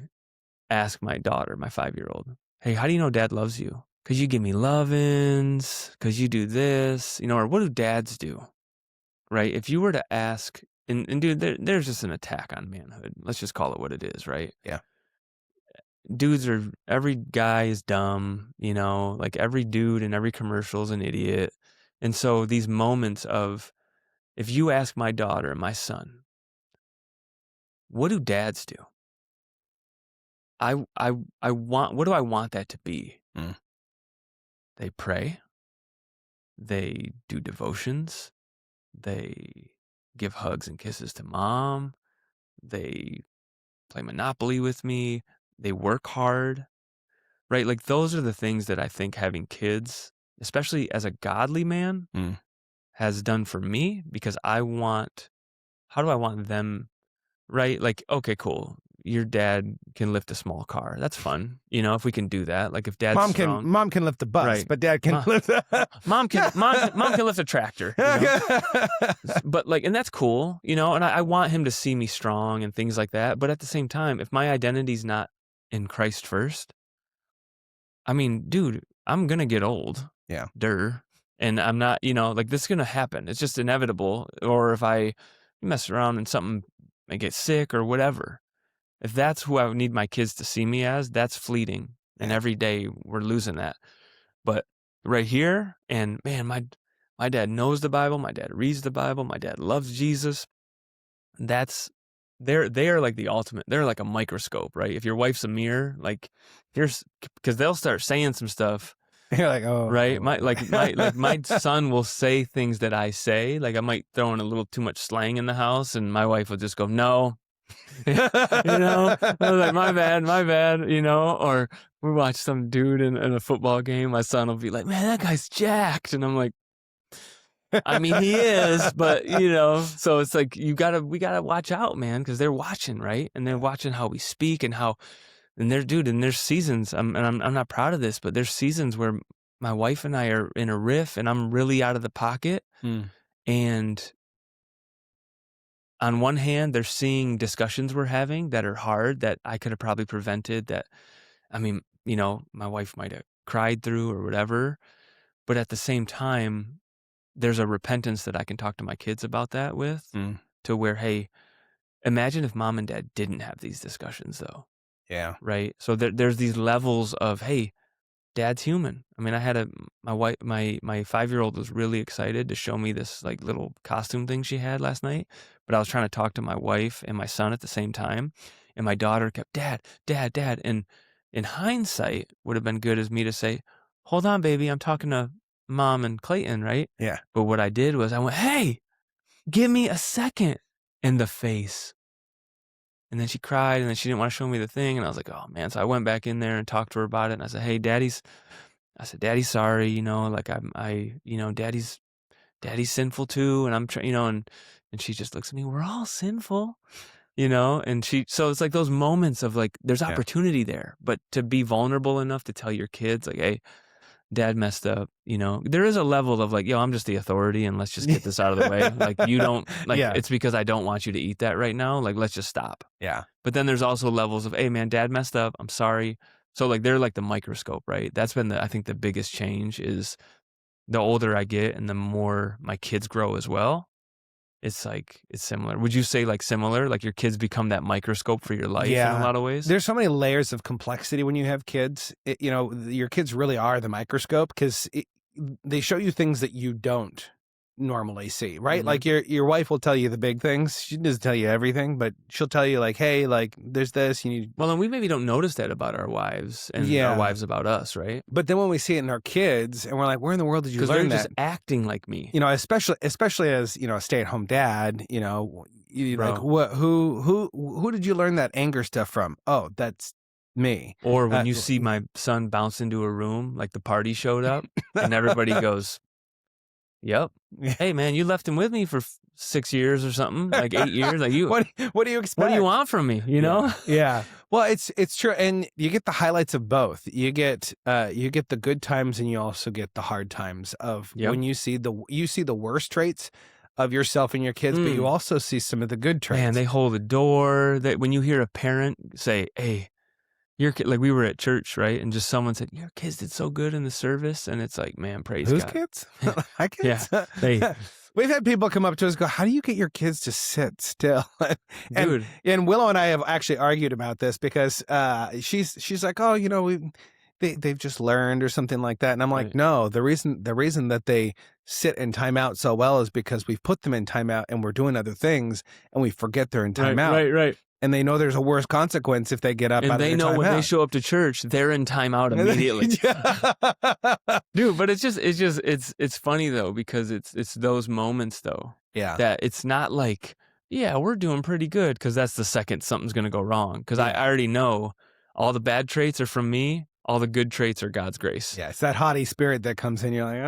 ask my daughter, my 5-year-old, hey, how do you know dad loves you? Because you give me lovins, because you do this, or what do dads do? Right? If you were to ask, and dude, there's just an attack on manhood. Let's just call it what it is, right? Yeah. Every guy is dumb, like every dude in every commercial is an idiot. And so these moments of, if you ask my daughter and my son, what do dads do? What do I want that to be? Mm. They pray. They do devotions. They give hugs and kisses to mom. They play Monopoly with me. They work hard, right? Like those are the things that I think having kids, especially as a godly man, has done for me, because how do I want them, right? Like, okay, cool. your dad can lift a small car. That's fun. If we can do that. Like if dad's strong. Mom can lift the bus, Right. but dad can lift Mom can lift a tractor. But and that's cool, and I want him to see me strong and things like that. But at the same time, if my identity's not in Christ first, I mean, dude, I'm gonna get old. Yeah. And I'm not, this is gonna happen. It's just inevitable. Or if I mess around and something, I get sick or whatever. If that's who I need my kids to see me as, that's fleeting. And every day we're losing that. But right here, and man, my dad knows the Bible. My dad reads the Bible. My dad loves Jesus. They are like the ultimate. They're like a microscope, right? If your wife's a mirror, like because they'll start saying some stuff. You're like, oh, right. My son will say things that I say. Like I might throw in a little too much slang in the house, and my wife will just go, "No." I was like, my bad, or we watch some dude in a football game. My son will be like, man, that guy's jacked. And I'm like, I mean, he is, but so it's like, we gotta watch out, man. Cause they're watching, right. And they're watching how we speak and there's seasons. I'm not proud of this, but there's seasons where my wife and I are in a riff and I'm really out of the pocket. And on one hand, they're seeing discussions we're having that are hard that I could have probably prevented that, I mean, my wife might have cried through or whatever. But at the same time, there's a repentance that I can talk to my kids about that with to where, hey, imagine if mom and dad didn't have these discussions though. Yeah. Right. So there's these levels of, hey, dad's human. I mean, I had my 5-year-old was really excited to show me this like little costume thing she had last night, but I was trying to talk to my wife and my son at the same time. And my daughter kept, dad. And in hindsight would have been good as me to say, hold on, baby. I'm talking to mom and Clayton. Right. Yeah. But what I did was I went, hey, give me a second in the face. And then she cried and then she didn't want to show me the thing. And I was like, oh man. So I went back in there and talked to her about it. And I said, hey, daddy's sorry. Like daddy's sinful too. And I'm trying, and she just looks at me, we're all sinful, and so it's like those moments of like, there's opportunity there, but to be vulnerable enough to tell your kids like, hey, dad messed up, there is a level of like, yo, I'm just the authority and let's just get this out of the way. Like you don't like, it's because I don't want you to eat that right now. Like, let's just stop. Yeah. But then there's also levels of, hey man, dad messed up. I'm sorry. So like, they're like the microscope, right? That's been I think the biggest change is the older I get and the more my kids grow as well. It's like, it's similar. Would you say like similar, like your kids become that microscope for your life in a lot of ways? There's so many layers of complexity when you have kids. Your kids really are the microscope because they show you things that you don't normally see, right? Like your wife will tell you the big things. She doesn't tell you everything, but she'll tell you like, hey, like there's this, you need. Well, and we maybe don't notice that about our wives and our wives about us, right? But then when we see it in our kids and we're like, where in the world did you learn that? Because they're just acting like me. Especially as, a stay-at-home dad, like who did you learn that anger stuff from? Oh, that's me. Or when you see my son bounce into a room, like the party showed up and everybody goes, yep. Hey man, you left him with me for 6 years or something, like 8 years. Like you, what do you expect? What do you want from me? Yeah. Well, it's true, and you get the highlights of both. You get the good times, and you also get the hard times of when you see the worst traits of yourself and your kids, but you also see some of the good traits. Man, they hold the door. That when you hear a parent say, "Hey, your kid," like we were at church, right? And just someone said, your kids did so good in the service. And it's like, man, praise Whose God. kids? My kids? Yeah. We've had people come up to us and go, how do you get your kids to sit still? Dude. And Willow and I have actually argued about this because she's like, oh, they've just learned or something like that. And I'm like, no, the reason that they sit in timeout so well is because we've put them in timeout and we're doing other things and we forget they're in timeout. Right. And they know there's a worse consequence if they get up out of their timeout. And they know when they show up to church, they're in timeout immediately. Dude, but it's funny though, because it's those moments though. Yeah. That it's not like, yeah, we're doing pretty good, because that's the second something's going to go wrong. Because I already know all the bad traits are from me. All the good traits are God's grace. Yeah, it's that haughty spirit that comes in. You're like,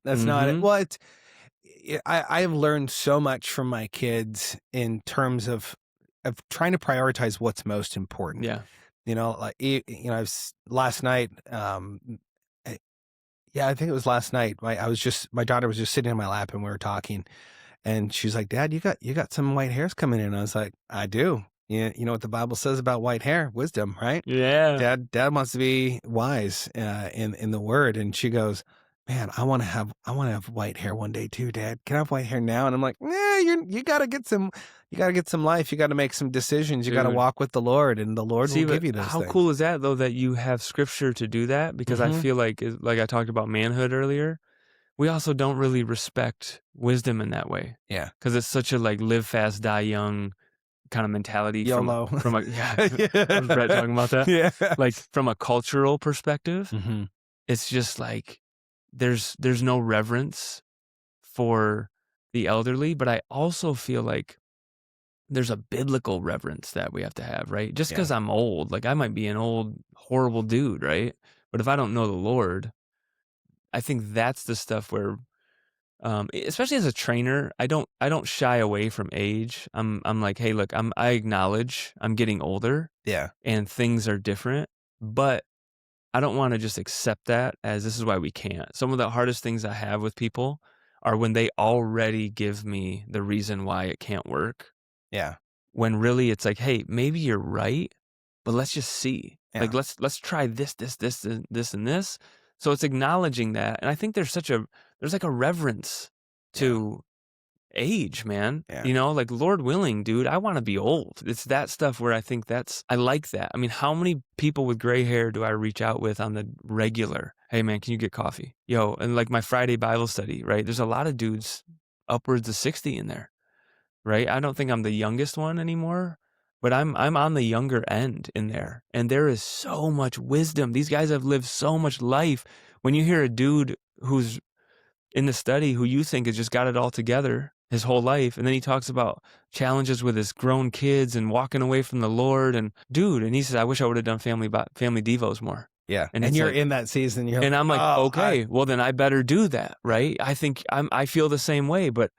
that's not it. Well, I've learned so much from my kids in terms of of trying to prioritize what's most important. Yeah. Like last night. I- yeah, I think it was last night. My daughter was just sitting in my lap and we were talking, and she's like, "Dad, you got some white hairs coming in." I was like, "I do." You know what the Bible says about white hair? Wisdom, right? Yeah. Dad wants to be wise in the word. And she goes, "Man, I want to have white hair one day too, Dad. Can I have white hair now?" And I'm like, "Yeah, you gotta get some life. You gotta make some decisions. You gotta Dude. walk with the Lord, and the Lord will See, but give you those how things." cool is that though that you have scripture to do that? Because I Hmm. feel like I talked about manhood earlier, we also don't really respect wisdom in that way Yeah. because it's such a like live fast, die young kind of mentality YOLO. from a yeah. I was Brett Yeah. talking about that. Yeah. Like from a cultural perspective, Hmm. it's just like there's no reverence for the elderly, but I also feel like there's a biblical reverence that we have to have, right? Just Yeah. because I'm old, like I might be an old, horrible dude, right? But if I don't know the Lord, I think that's the stuff where, especially as a trainer, I don't shy away from age. I'm like, hey, look, I acknowledge I'm getting older Yeah. and things are different, but I don't want to just accept that as this is why we can't. Some of the hardest things I have with people are when they already give me the reason why it can't work, Yeah. when really it's like, hey, maybe you're right, but let's just see. Yeah. Like let's try this, and this, and this. So it's acknowledging that. And I think there's like a reverence Yeah. to age, man. Yeah. You know, like Lord willing, dude, I want to be old. It's that stuff where I think I like that. I mean, how many people with gray hair do I reach out with on the regular? Hey man, can you get coffee? Yo, and like my Friday Bible study, right? There's a lot of dudes upwards of 60 in there, right? I don't think I'm the youngest one anymore, but I'm on the younger end in there. And there is so much wisdom. These guys have lived so much life. When you hear a dude who's in the study who you think has just got it all together his whole life, and then he talks about challenges with his grown kids and walking away from the Lord, and dude, and he says, I wish I would have done family devos more. Yeah. And And it's you're like, in that season. You're and like, I'm like, "Oh, okay, well then I better do that, right? I think I feel the same way, but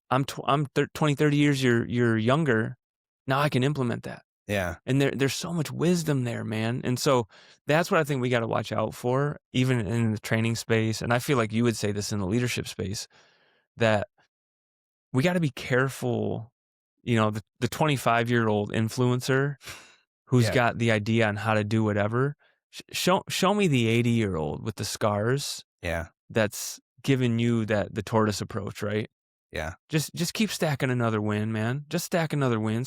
I'm 20, 30 years you're younger. Now I can implement that. yeah. And there's so much wisdom there, man. And so that's what I think we got to watch out for, even in the training space. And I feel like you would say this in the leadership space, that we got to be careful. You know, the 25-year-old influencer who's Yeah. got the idea on how to do whatever. Show me the 80-year-old with the scars Yeah. that's giving you the tortoise approach, right? Yeah. Just keep stacking another win, man. Just stack another win,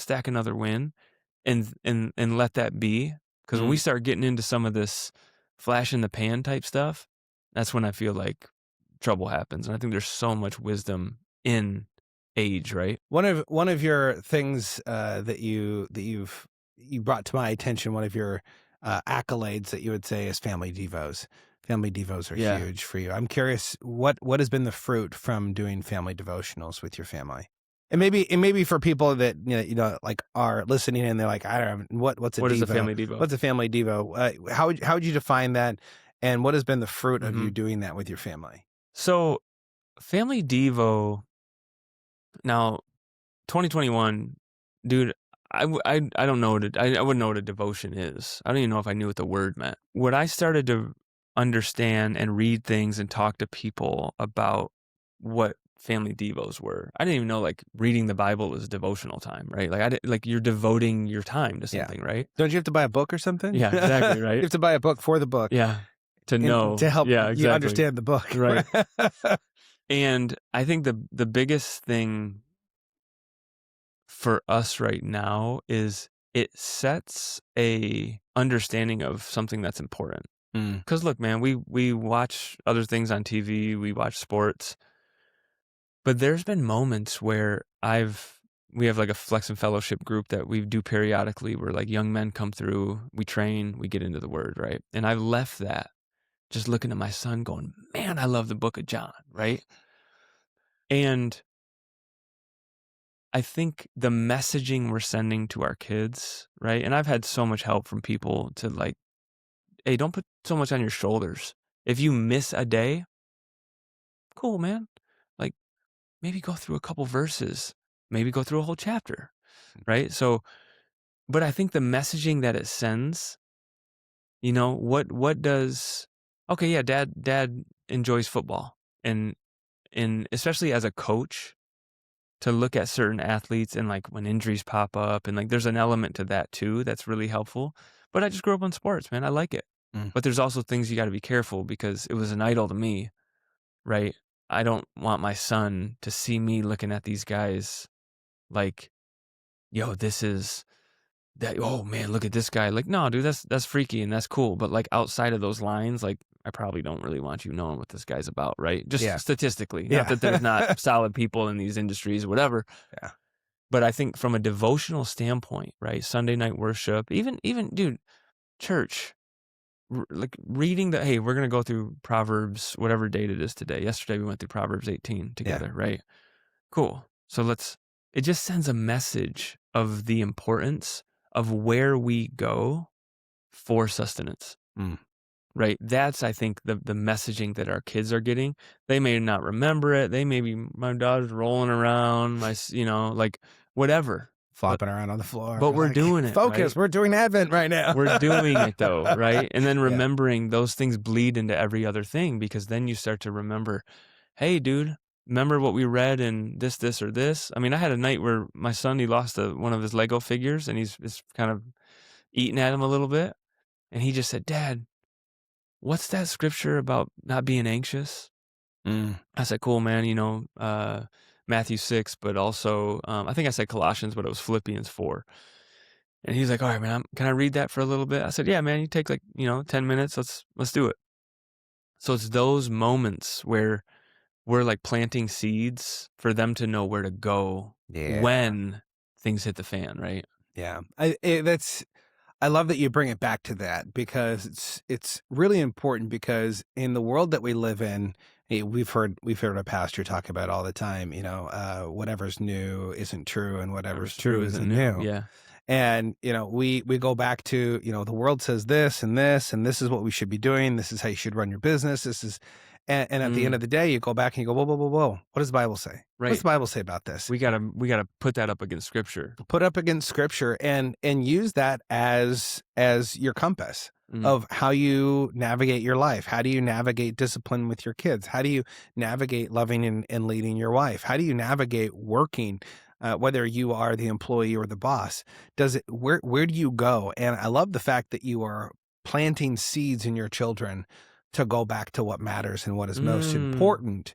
and let that be. Because when we Mm. start getting into some of this flash in the pan type stuff, that's when I feel like trouble happens. And I think there's so much wisdom in age, right? One of your things that you brought to my attention, one of your accolades that you would say is family devos. Family devos are Yeah. huge for you. I'm curious what has been the fruit from doing family devotionals with your family, and maybe for people that like are listening and they're like, I don't know what's a What is a devo, family devo? what's a family devo? How would you define that, and what has been the fruit of you Mhm. doing that with your family? So, family devo. Now, 2021, dude. I don't know I wouldn't know what a devotion is. I don't even know if I knew what the word meant. What I started to understand and read things and talk to people about what family devos were. I didn't even know like reading the Bible is devotional time, right? Like like you're devoting your time to Yeah. something, right? Don't you have to buy a book or something? Yeah, exactly, You right? have to buy a book for the book. Yeah. To And to know. help Yeah, you exactly. understand the book. Right. And I think the biggest thing for us right now is it sets a understanding of something that's important. Mm. Because look, man, we watch other things on TV, we watch sports, but there's been moments where we have like a flex and fellowship group that we do periodically where like young men come through, we train, we get into the word, right? And I've left that just looking at my son going, man, I love the book of John, right? And I think the messaging we're sending to our kids, right? And I've had so much help from people to like, hey, don't put so much on your shoulders. If you miss a day, cool, man. Like maybe go through a couple verses, maybe go through a whole chapter. right? So, but I think the messaging that it sends, what does, okay, yeah, dad enjoys football, and especially as a coach, to look at certain athletes and like when injuries pop up and like there's an element to that too that's really helpful. But I just grew up on sports, man. I like it. Mm. But there's also things you got to be careful because it was an idol to me, right? I don't want my son to see me looking at these guys like, yo, this is that, oh man, look at this guy. Like, no, dude, that's freaky and that's cool. But like outside of those lines, like I probably don't really want you knowing what this guy's about, right? Just Yeah. statistically. Not Yeah. that there's not solid people in these industries or whatever. Yeah. But I think from a devotional standpoint, right? Sunday night worship, even dude, church, like reading hey, we're going to go through Proverbs, whatever date it is today. Yesterday we went through Proverbs 18 Yeah. together, right? Cool. So it just sends a message of the importance of where we go for sustenance. Mm. Right. That's, I think, the messaging that our kids are getting. They may not remember it. They may be, my daughter's rolling around, like whatever. Flopping around on the floor. But we're Like, doing it, focus. right? We're doing Advent right now. We're doing it though, right? And then Yeah. remembering those things bleed into every other thing because then you start to remember, hey, dude, remember what we read in this, or this? I mean, I had a night where my son, he lost one of his Lego figures and he's kind of eating at him a little bit. And he just said, Dad, what's that scripture about not being anxious? Mm. I said, cool, man, Matthew 6, but also, I think I said Colossians, but it was Philippians 4. And he's like, all right, man, can I read that for a little bit? I said, yeah, man, you take 10 minutes. Let's do it. So it's those moments where we're like planting seeds for them to know where to go when things hit the fan, right? Yeah. I love that you bring it back to that because it's really important because in the world that we live in, we've heard a pastor talk about all the time, whatever's new isn't true and whatever's true isn't new. Yeah. And, we go back to, the world says this and this, and this is what we should be doing. This is how you should run your business. And at the end of the day, you go back and you go, whoa, whoa, whoa, whoa. What does the Bible say? Right. What's the Bible say about this? We gotta put that up against scripture. Put up against scripture and use that as your compass of how you navigate your life. How do you navigate discipline with your kids? How do you navigate loving and leading your wife? How do you navigate working? Whether you are the employee or the boss, where do you go? And I love the fact that you are planting seeds in your children to go back to what matters and what is most important,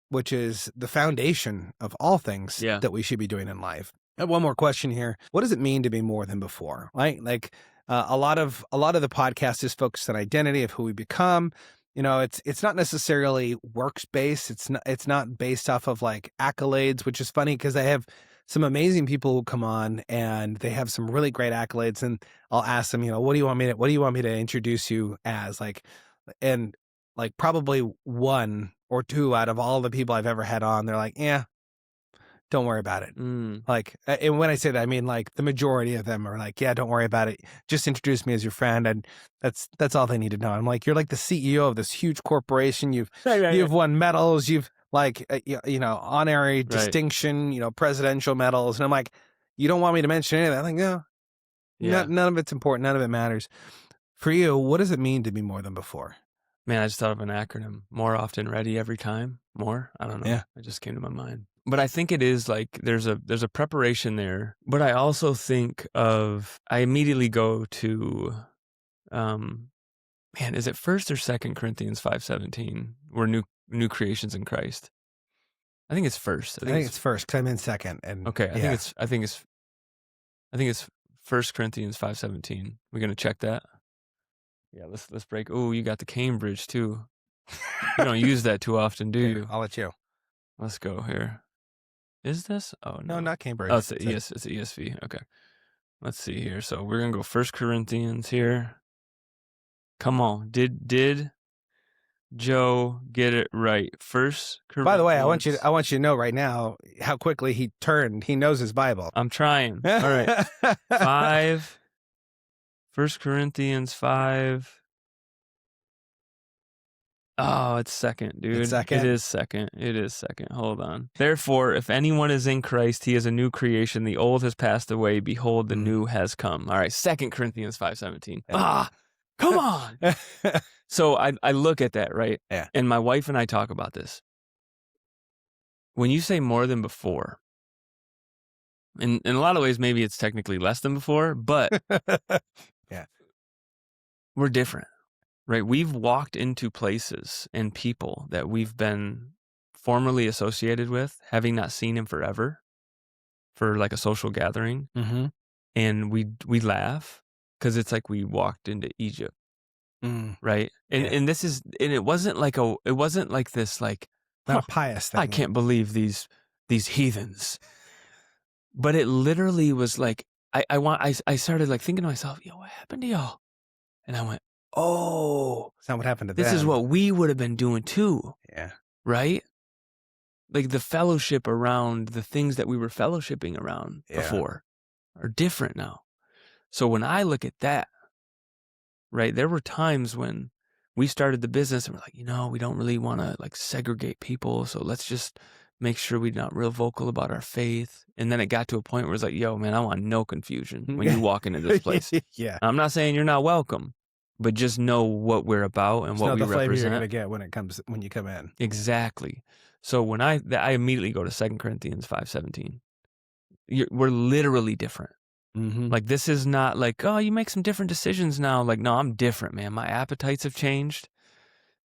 which is the foundation of all things that we should be doing in life. I have one more question here. What does it mean to be more than before? Right? Like a lot of the podcast is focused on identity of who we become. It's not necessarily works based. It's not based off of like accolades, which is funny because I have some amazing people who come on and they have some really great accolades, and I'll ask them, what do you want me to introduce you as? And probably one or two out of all the people I've ever had on, they're like, yeah, don't worry about it. Like, and when I say that, I mean like the majority of them are like, yeah, don't worry about it. Just introduce me as your friend. And that's all they need to know. I'm like, you're like the CEO of this huge corporation. You've won medals. You've honorary distinction, presidential medals. And I'm like, you don't want me to mention anything? I'm like, no, none of it's important. None of it matters. For you, what does it mean to be more than before? Man, I just thought of an acronym. More, often, ready, every time. More? I don't know. Yeah. It just came to my mind. But I think it is like there's a preparation there. But I also think I immediately go to, is it 1st or 2nd Corinthians 5:17? We're new creations in Christ. I think it's 1st. I think it's 1st because I'm in 2nd. And okay, I think it's 1 Corinthians 5:17. We're gonna check that. Yeah, let's break. Oh, you got the Cambridge too. You don't use that too often, do you? I'll let you. Let's go here. Is this? Oh no, not Cambridge. Oh, it's an ESV. Okay, let's see here. So we're gonna go 1 Corinthians here. Come on, did Joe get it right? 1 Corinthians. By the way, I want you to know right now how quickly he turned. He knows his Bible. I'm trying. All right, 5. 1 Corinthians 5. Oh, it's second, It's dude. It second. is second. It is second. Hold on. Therefore, if anyone is in Christ, he is a new creation. The old has passed away. Behold, the Mm, new has come. All right, 2 Corinthians 5:17. yeah. Ah, come on. So I look at that, right? Yeah. And my wife and I talk about this. When you say more than before, in a lot of ways, maybe it's technically less than before, but Yeah. we're different, right? We've walked into places and people that we've been formerly associated with, having not seen in forever, for like a social gathering, Mm-hmm. and we laugh because it's like we walked into Egypt, Mm, right? And yeah. and this is and it wasn't like this like, Not huh, a pious I thing. can't believe these heathens, but it literally was like I started like thinking to myself, yo, what happened to y'all? And I went, oh, It's not what happened to this is them. what we would have been doing too, Yeah. right? Like the fellowship around the things that we were fellowshipping around Yeah. before are different now. So when I look at that, right, there were times when we started the business and we're like, we don't really want to like segregate people. So let's just make sure we're not real vocal about our faith. And then it got to a point where it's like, yo, man, I want no confusion when you walk into this place. Yeah. I'm not saying you're not welcome, but just know what we're about and It's what not we the flavor you're represent. gonna get when you come in. Exactly. So when I immediately go to 2 Corinthians 5:17. We're literally different. Mm-hmm. Like, this is not like, oh, you make some different decisions now. Like, no, I'm different, man. My appetites have changed,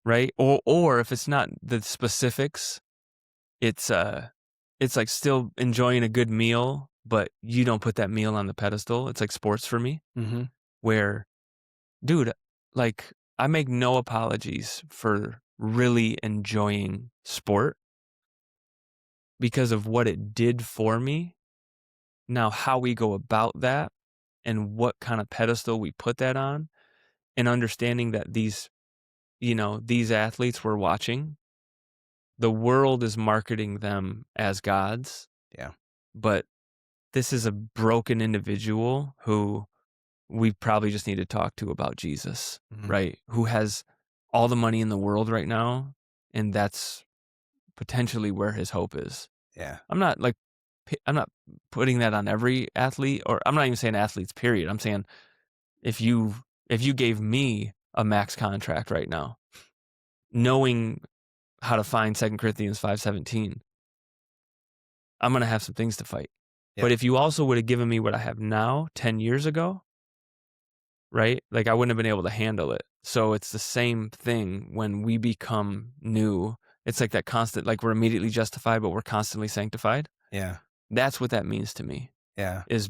right? Or if it's not the specifics, it's it's like still enjoying a good meal, but you don't put that meal on the pedestal. It's like sports for me, Mm-hmm. where, dude, like I make no apologies for really enjoying sport because of what it did for me. Now, how we go about that and what kind of pedestal we put that on, and understanding that these athletes we're watching, the world is marketing them as gods, Yeah. but this is a broken individual who we probably just need to talk to about Jesus, Mm-hmm. right? Who has all the money in the world right now, and that's potentially where his hope is. Yeah. I'm not putting that on every athlete, or I'm not even saying athletes, period. I'm saying if you gave me a max contract right now, knowing how to find 2 Corinthians 5:17, I'm gonna have some things to fight. Yep. But if you also would have given me what I have now 10 years ago, right? Like I wouldn't have been able to handle it. So it's the same thing when we become new. It's like that constant, like we're immediately justified, but we're constantly sanctified. Yeah. That's what that means to me, Yeah. is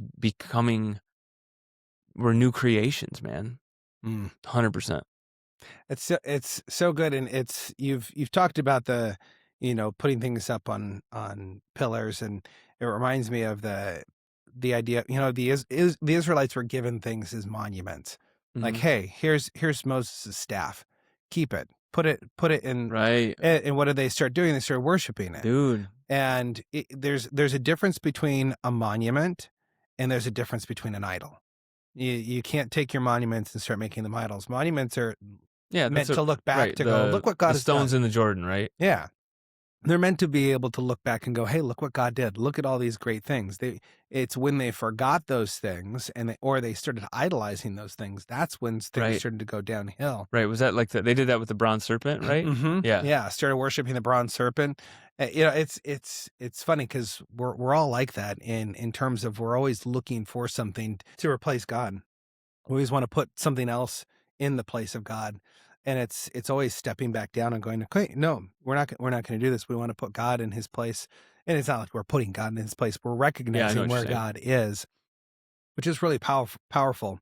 we're new creations, man. Mm. 100%. It's so good, and you've talked about putting things up on pillars, and it reminds me of the idea. The Israelites were given things as monuments, like, Mhm. hey, here's Moses' staff, keep it, put it in. Right. And what did they start doing? They started worshiping it. Dude. And there's a difference between a monument and there's a difference between an idol. You can't take your monuments and start making them idols. Monuments are Yeah, that's meant a to look back right, to go, look what God the has stones done. in the Jordan, right? Yeah. They're meant to be able to look back and go, hey, look what God did. Look at all these great things. It's when they forgot those things or they started idolizing those things. That's when things Right. started to go downhill. Right, was that like they did that with the bronze serpent, right? Mm-hmm. Yeah. Yeah. Started worshiping the bronze serpent. It's funny because we're all like that in terms of we're always looking for something to replace God. We always want to put something else in the place of God. And it's always stepping back down and going, okay, no, we're not going to do this. We want to put God in his place. And it's not like we're putting God in his place. We're Yeah, I know recognizing what you're where saying. God is, which is really powerful.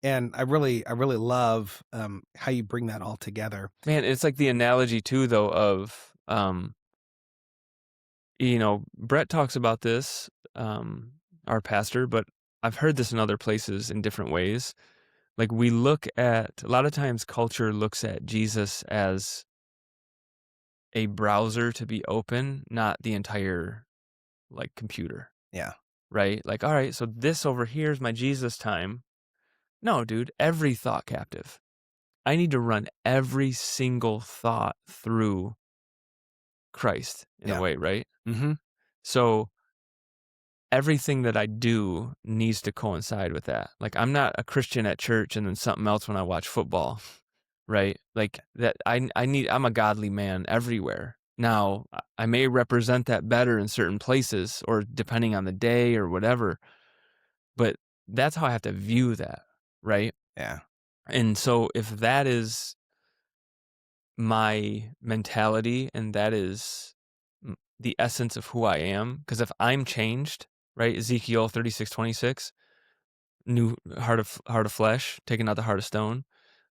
And I really love how you bring that all together. Man, it's like the analogy too, though, of, Brett talks about this, our pastor, but I've heard this in other places in different ways. Like we look at, a lot of times culture looks at Jesus as a browser to be open, not the entire like computer, Yeah. right? Like, all right, so this over here is my Jesus time. No, dude, every thought captive. I need to run every single thought through Christ in a Yeah. way, right? Mm-hmm. So everything that I do needs to coincide with that. Like, I'm not a Christian at church and then something else when I watch football, right? Like that I'm a godly man everywhere. Now, I may represent that better in certain places or depending on the day or whatever, but that's how I have to view that, right? Yeah. And so if that is my mentality and that is the essence of who I am, because if I'm changed, right? Ezekiel 36:26, new heart of flesh, taking out the heart of stone,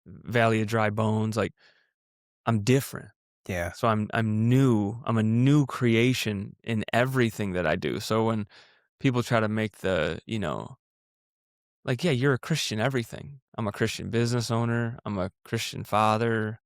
valley of dry bones, like I'm different. Yeah. So I'm new. I'm a new creation in everything that I do. So when people try to make like, yeah, you're a Christian everything. I'm a Christian business owner. I'm a Christian father,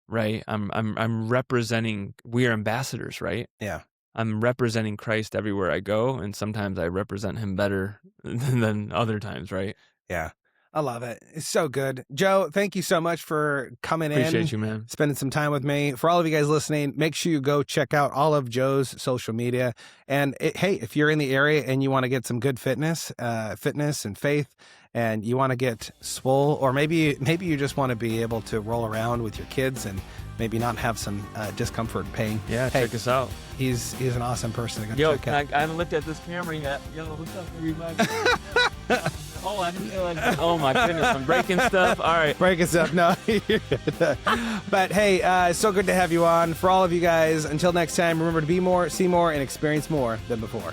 right? I'm representing. We are ambassadors, right? Yeah. I'm representing Christ everywhere I go, and sometimes I represent him better than other times, right? Yeah. I love it. It's so good. Joe, thank you so much for coming in, Appreciate you, man. spending some time with me. For all of you guys listening, make sure you go check out all of Joe's social media. And hey, if you're in the area and you want to get some good fitness and faith, and you want to get swole, or maybe you just want to be able to roll around with your kids and maybe not have some discomfort and pain. Yeah, hey, check us out. He's an awesome person to go Yo, check out. I haven't looked at this camera yet. Yo, what's up, everybody? Oh, I didn't realize. Oh my goodness, I'm breaking stuff. All right, breaking stuff. No, but hey, so good to have you on. For all of you guys, until next time, remember to be more, see more, and experience more than before.